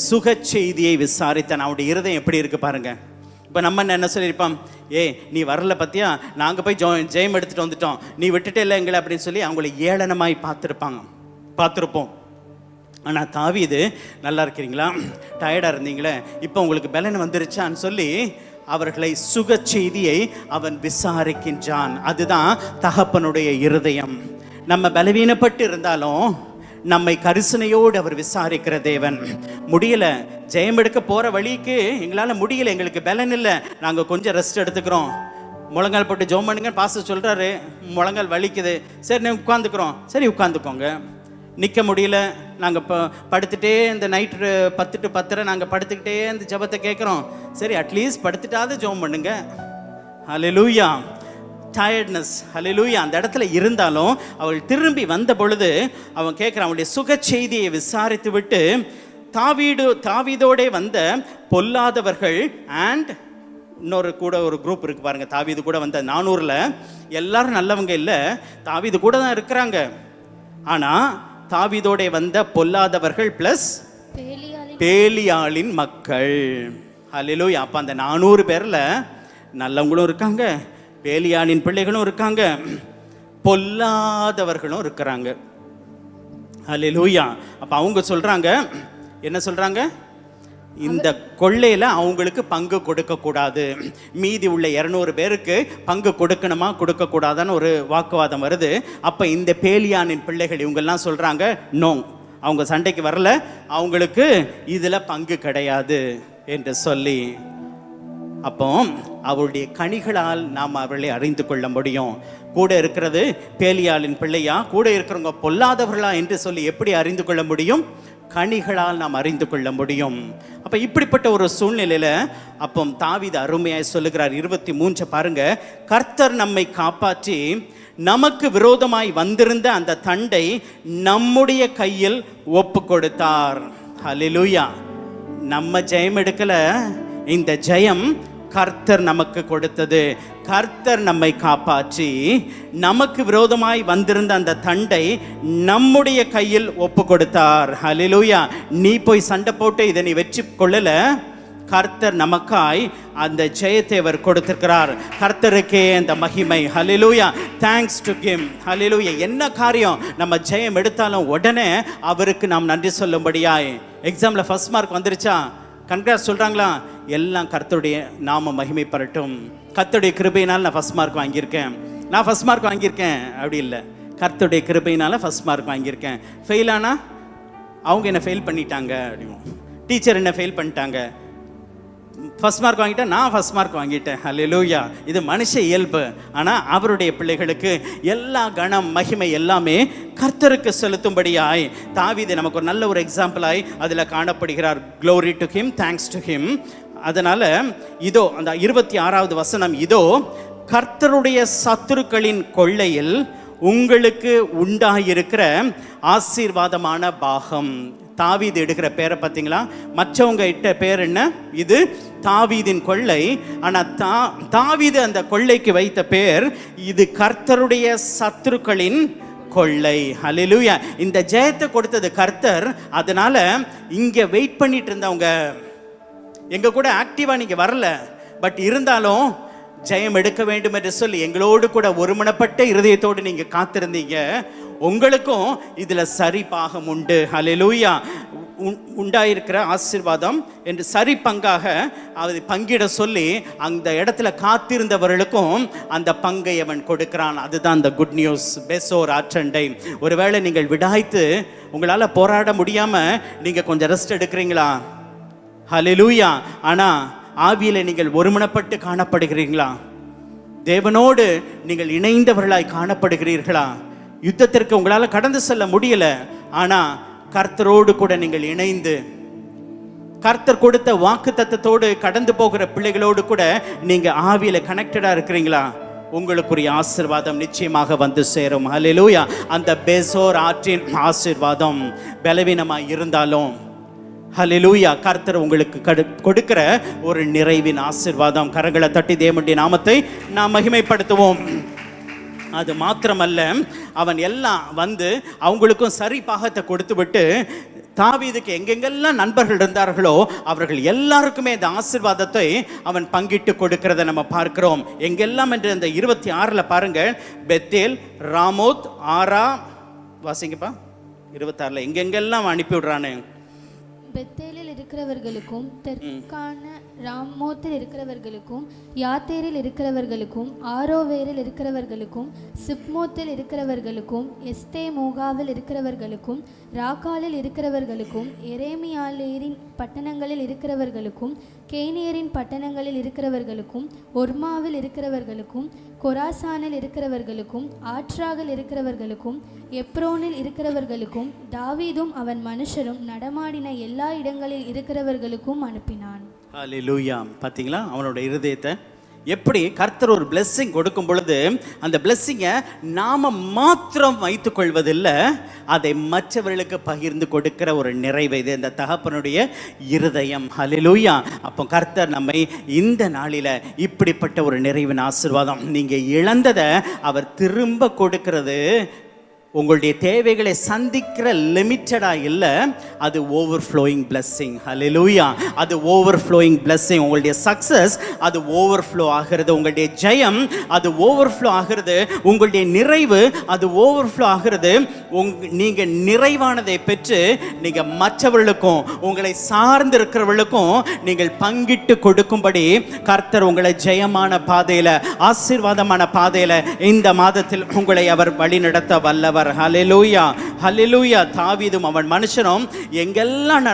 சுக செய்தியை விசாரித்தான். அவனுடைய இருதயம் எப்படி இருக்கு பாருங்க. இப்போ நம்ம என்ன சொல்லியிருப்போம்? நீ வரல பத்தியா, நாங்கள் போய் ஜெயம் எடுத்துகிட்டு வந்துட்டோம், நீ விட்டுட்டே இல்லை எங்களை அப்படின்னு சொல்லி அவங்களை ஏளனமாய் பார்த்துருப்போம். ஆனால் தாவீது, நல்லா இருக்கிறீங்களா, டயர்டாக இருந்தீங்களே, இப்போ உங்களுக்கு பலன் வந்துருச்சான்னு சொல்லி அவர்களை சுக செய்தியை அவன் விசாரிக்கின்றான். அதுதான் தகப்பனுடைய இருதயம். நம்ம பலவீனப்பட்டு இருந்தாலும் நம்மை கரிசனையோடு அவர் விசாரிக்கிற தேவன். முடியல, ஜெயம் எடுக்க போகிற வழிக்கு எங்களால் முடியல, எங்களுக்கு பலன் இல்லை, நாங்கள் கொஞ்சம் ரெஸ்ட் எடுத்துக்கிறோம், முழங்கால் போட்டு ஜெபம் பண்ணுங்க பாஸ்டர் சொல்கிறாரு, முழங்கால் வலிக்குது, சரி நான் உட்காந்துக்கிறோம். சரி உட்காந்துக்கோங்க. நிற்க முடியல, நாங்கள் இப்போ படுத்துகிட்டே இந்த நைட்டு 10 to 10 நாங்கள் படுத்துக்கிட்டே இந்த ஜெபத்தை கேட்குறோம். சரி அட்லீஸ்ட் படுத்துட்டாவது ஜெபம் பண்ணுங்க. ஹல்லேலூயா. டயர்ட்னஸ், ஹல்லேலூயா. அந்த இடத்துல இருந்தாலும் அவள் திரும்பி வந்த பொழுது அவன் கேட்குறான், அவனுடைய சுக செய்தியை விசாரித்து விட்டு, தாவீதோடே வந்த பொல்லாதவர்கள் அண்ட் இன்னொரு கூட ஒரு குரூப் இருக்கு பாருங்க, தாவீது கூட வந்த 400ல் எல்லாரும் நல்லவங்க இல்லை, தாவீது கூட தான் இருக்கிறாங்க. ஆனால் தாவீதோடே வந்த பொல்லாதவர்கள் பிளஸ் பேலியாளின் மக்கள். ஹல்லேலூயா. அப்போ அந்த 400 பேரில் நல்லவங்களும் இருக்காங்க, பேலியாளின் பிள்ளைகளும் இருக்காங்க, பொல்லாதவர்களும் இருக்கிறாங்க. ஹல்லேலூயா. அப்போ அவங்க சொல்கிறாங்க, என்ன சொல்கிறாங்க, இந்த கொள்ளையில் அவங்களுக்கு பங்கு கொடுக்கக்கூடாது, மீதி உள்ள 200 பேருக்கு பங்கு கொடுக்கணுமா கொடுக்கக்கூடாதான்னு ஒரு வாக்குவாதம் வருது. அப்போ இந்த பேலியானின் பிள்ளைகள் இவங்கெல்லாம் சொல்கிறாங்க, நோ, அவங்க சண்டைக்கு வரல, அவங்களுக்கு இதில் பங்கு கிடையாது என்று சொல்லி, அப்போ அவருடைய கனிகளால் நாம் அவர்களை அறிந்து கொள்ள முடியும். கூட இருக்கிறது பேலியாளின் பிள்ளையா, கூட இருக்கிறவங்க பொல்லாதவர்களா என்று சொல்லி எப்படி அறிந்து கொள்ள முடியும்? கனிகளால் நாம் அறிந்து கொள்ள முடியும். அப்போ இப்படிப்பட்ட ஒரு சூழ்நிலையில் அப்போ தாவீது அருமையாய் சொல்லுகிறார். 23 பாருங்க, கர்த்தர் நம்மை காப்பாற்றி நமக்கு விரோதமாய் வந்திருந்த அந்த தண்டை நம்முடைய கையில் ஒப்பு கொடுத்தார். ஹல்லேலூயா. நம்ம ஜெயம் எடுக்கல, இந்த ஜெயம் கர்த்தர் நமக்கு கொடுத்தது. கர்த்தர் நம்மை காப்பாற்றி நமக்கு விரோதமாய் வந்திருந்த அந்த தண்டை நம்முடைய கையில் ஒப்பு கொடுத்தார். ஹல்லேலூயா. நீ போய் சண்டை போட்டு இதை நீ வெற்றி கொள்ளல, கர்த்தர் நமக்காய் அந்த ஜெயத்தை அவர் கொடுத்திருக்கிறார். கர்த்தருக்கே அந்த மகிமை. Hallelujah. Thanks to him. Hallelujah. என்ன காரியம் நம்ம ஜெயம் எடுத்தாலும் உடனே அவருக்கு நாம் நன்றி சொல்லும்படியாய். எக்ஸாமில் ஃபர்ஸ்ட் மார்க் வந்துருச்சா, கன்கிராஸ் சொல்கிறாங்களா, எல்லாம் கர்த்தருடைய நாம மகிமைப்படட்டும். கர்த்தருடைய கிருபையினால் நான் ஃபர்ஸ்ட் மார்க் வாங்கியிருக்கேன், நான் ஃபர்ஸ்ட் மார்க் வாங்கியிருக்கேன் அப்படி இல்லை, கர்த்தருடைய கிருபையினால ஃபர்ஸ்ட் மார்க் வாங்கியிருக்கேன். ஃபெயில் ஆனால் அவங்க என்ன ஃபெயில் பண்ணிட்டாங்க அப்படியும், டீச்சர் என்ன ஃபெயில் பண்ணிட்டாங்க, ஃபர்ஸ்ட் மார்க் வாங்கிட்டேன், நான் ஃபர்ஸ்ட் மார்க் வாங்கிட்டேன். ஹல்லேலூயா. இது மனுஷ இயல்பு. ஆனால் அவருடைய பிள்ளைகளுக்கு எல்லா கணம் மகிமை எல்லாமே கர்த்தருக்கு செலுத்தும்படியாய் தாவீது நமக்கு ஒரு நல்ல ஒரு எக்ஸாம்பிளாய் அதில் காணப்படுகிறார். Glory to him, thanks to him. அதனால் இதோ அந்த 26வது வசனம், இதோ கர்த்தருடைய சத்துருக்களின் கொள்ளையில் உங்களுக்கு உண்டாயிருக்கிற ஆசீர்வாதமான பாகம். தாவீது எடுக்கிற பேரை பார்த்தீங்களா? மற்றவங்க இட்ட பேர் என்ன? இது தாவீதின் கொள்ளை. ஆனால் தாவீது அந்த கொள்ளைக்கு வைத்த பேர் இது கர்த்தருடைய சத்துருக்களின் கொள்ளை. ஹல்லேலூயா. இந்த ஜெயத்தை கொடுத்தது கர்த்தர். அதனால இங்கே வெயிட் பண்ணிட்டு இருந்தவங்க, எங்க கூட ஆக்டிவா நீங்க வரல, பட் இருந்தாலும் ஜெயம் எடுக்க வேண்டும் என்று சொல்லி எங்களோடு கூட ஒருமனப்பட்ட இருதயத்தோடு நீங்க காத்திருந்தீங்க. உங்களுக்கும் இதுல சரி பாகம் உண்டு. ஹல்லேலூயா. உண்டாயிருக்கிற ஆசீர்வாதம் என்று சரி பங்காக அதை பங்கிட சொல்லி அந்த இடத்துல காத்திருந்தவர்களுக்கும் அந்த பங்கை அவன் கொடுக்கிறான். அதுதான் அந்த குட் நியூஸ். பெசோர் ஆற்றண்டை. ஒருவேளை நீங்கள் விடாய்த்து உங்களால் போராட முடியாம நீங்க கொஞ்சம் ரெஸ்ட் எடுக்கிறீங்களா? ஹல்லேலூயா. ஆனா ஆவியில நீங்கள் ஒருமனப்பட்டு காணப்படுகிறீங்களா? தேவனோடு நீங்கள் இணைந்தவர்களாய் காணப்படுகிறீர்களா? யுத்தத்திற்கு உங்களால் கடந்து செல்ல முடியல, ஆனா கர்த்தரோடு கூட நீங்கள் இணைந்து கர்த்தர் கொடுத்த வாக்கு தத்தத்தோடு கடந்து போகிற பிள்ளைகளோடு கூட நீங்க ஆவியில கனெக்டடா இருக்கிறீங்களா? உங்களுக்குரிய ஆசீர்வாதம் நிச்சயமாக வந்து சேரும். ஹல்லேலூயா. அந்த பெசோர் ஆற்றின் ஆசீர்வாதம் பலவீனமாய் இருந்தாலும் ஹல்லேலூயா, கர்த்தர் உங்களுக்கு கொடுக்கிற ஒரு நிறைவின் ஆசீர்வாதம். கரங்களை தட்டி தேவனுடைய நாமத்தை நாம் மகிமைப்படுத்துவோம். அது மாத்திரமல்ல, அவன் எல்லாம் வந்து அவங்களுக்கும் சரி பாகத்தை கொடுத்து விட்டு தாவீதுக்கு எங்கெங்கெல்லாம் நண்பர்கள் இருந்தார்களோ அவர்கள் எல்லாருக்குமே இந்த ஆசீர்வாதத்தை அவன் பங்கிட்டு கொடுக்கிறத நம்ம பார்க்கிறோம். எங்கெல்லாம் என்று இந்த 26 பாருங்கள். பெத்தேல், ராமோத், ஆரா, வாசிங்கப்பா 26 எங்கெங்கெல்லாம் அனுப்பி விடுறானு. பெத்தேலில் இருக்கிறவர்களுக்கும் தெற்கான ராமோத்தில் இருக்கிறவர்களுக்கும் யாத்தேரில் இருக்கிறவர்களுக்கும் ஆரோவேரில் இருக்கிறவர்களுக்கும் சிப்மோத்தில் இருக்கிறவர்களுக்கும் எஸ்தே மோகாவில் இருக்கிறவர்களுக்கும் ராக்காலில் இருக்கிறவர்களுக்கும் எரேமியாலேரின் பட்டணங்களில் இருக்கிறவர்களுக்கும் கேனியரின் பட்டணங்களில் இருக்கிறவர்களுக்கும் ஒர்மாவில் இருக்கிறவர்களுக்கும் கொராசானில் இருக்கிறவர்களுக்கும் ஆற்றாகில் இருக்கிறவர்களுக்கும் எப்ரோனில் இருக்கிறவர்களுக்கும் தாவீதும் அவன் மனுஷரும் நடமாடின எல்லா இடங்களில் இருக்கிறவர்களுக்கும் அனுப்பினான். ஹல்லேலூயா. பார்த்தீங்களா அவனோட இருதயத்தை எப்படி கர்த்தர் ஒரு பிளெஸ்ஸிங் கொடுக்கும் பொழுது அந்த பிளெஸ்ஸிங்கை நாம மாத்திரம் வைத்துக் கொள்வதில்லை, அதை மற்றவர்களுக்கு பகிர்ந்து கொடுக்கிற ஒரு நிறைவு இது இந்த தகப்பனுடைய இருதயம். ஹல்லேலூயா. அப்போ கர்த்தர் நம்மை இந்த நாளில் இப்படிப்பட்ட ஒரு நிறைவின் ஆசீர்வாதம், நீங்க இழந்ததை அவர் திரும்ப கொடுக்கிறது உங்களுடைய தேவைகளை சந்திக்கிற லிமிட்டடா இல்லை, அது ஓவர்ஃப்ளோயிங் பிளெஸ்ஸிங். ஹல்லேலூயா. அது ஓவர்ஃப்ளோயிங் பிளெஸ்ஸிங். உங்களுடைய சக்சஸ் அது ஓவர்ஃப்ளோ ஆகிறது, உங்களுடைய ஜெயம் அது ஓவர்ஃப்ளோ ஆகிறது, உங்களுடைய நிறைவு அது ஓவர்ஃப்ளோ ஆகிறது. நீங்க நிறைவானதை பெற்று நீங்க மற்றவர்களுக்கும் உங்களை சார்ந்து இருக்கிறவர்களுக்கும் நீங்கள் பங்கிட்டு கொடுக்கும்படி கர்த்தர் உங்களை ஜெயமான பாதையில, ஆசீர்வாதமான பாதையில இந்த மாதத்தில் உங்களை அவர் வழி நடத்த வல்லவர். ஹல்லேலூயா, ஹல்லேலூயா. தாவீதும் அவன் மனுஷனும் எங்கெல்லாம்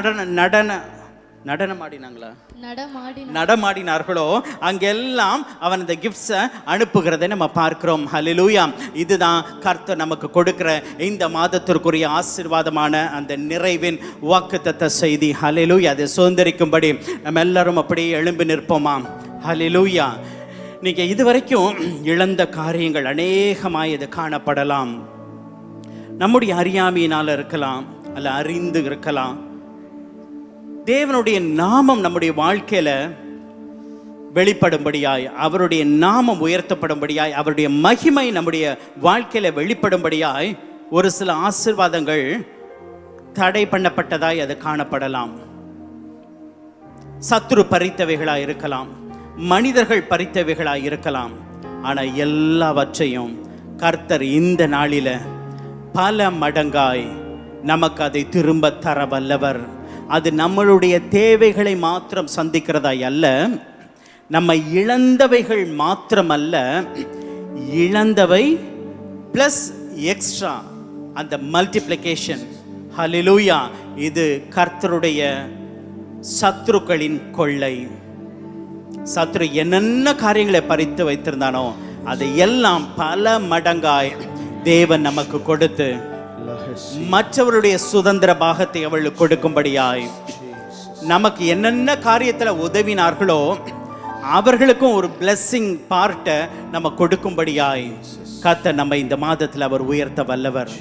நடமாடினார்களோ அங்கெல்லாம் அவன் இந்த கிஃப்ட்ஸை அனுப்புகிறதை நம்ம பார்க்கிறோம். ஹல்லேலூயா. இதுதான் கர்த்தர் நமக்கு கொடுக்கிற இந்த மாதத்திற்குரிய ஆசீர்வாதமான அந்த நிறைவின் வாக்குத்தத்த செய்தி. ஹல்லேலூயா. அதை சுதந்திரிக்கும்படி நம்ம எல்லாரும் அப்படியே எழும்பி நிற்போமா? ஹல்லேலூயா. நீங்க இதுவரைக்கும் இழந்த காரியங்கள் அநேகமாய் இது காணப்படலாம். நம்முடைய அறியாமையினால் இருக்கலாம், அல்ல அறிந்து இருக்கலாம். தேவனுடைய நாமம் நம்முடைய வாழ்க்கையில வெளிப்படும்படியாய், அவருடைய நாமம் உயர்த்தப்படும்படியாய், அவருடைய மகிமை நம்முடைய வாழ்க்கையில வெளிப்படும்படியாய் ஒரு சில ஆசீர்வாதங்கள் தடை பண்ணப்பட்டதாய் அது காணப்படலாம். சத்துரு பறித்தவைகளாய் இருக்கலாம், மனிதர்கள் பறித்தவைகளாய் இருக்கலாம். ஆனா எல்லாவற்றையும் கர்த்தர் இந்த நாளில பல மடங்காய் நமக்கு அதை திரும்ப தர வல்லவர். அது நம்மளுடைய தேவைகளை மாத்திரம் சந்திக்கிறதாய் அல்ல, நம்ம இழந்தவைகள் மாத்திரமல்ல, இழந்தவை பிளஸ் எக்ஸ்ட்ரா, அந்த மல்டிப்ளிகேஷன். ஹல்லேலூயா. இது கர்த்தருடைய சத்துருக்களின் கொள்ளை. சத்துரு என்னென்ன காரியங்களை பறித்து வைத்திருந்தானோ அதை எல்லாம் பல மடங்காய் தேவன் நமக்கு கொடுத்து மற்றவருடைய சுதந்திர பாகத்தை அவளுக்கு கொடுக்கும்படியாய், நமக்கு என்னென்ன காரியத்துல உதவினார்களோ அவர்களுக்கும் ஒரு பிளெஸ்ஸிங் பார்ட்டை நம்ம கொடுக்கும்படியாய் கர்த்தர் நம்ம இந்த மாதத்தில் அவர் உயர்த்த வல்லவர்.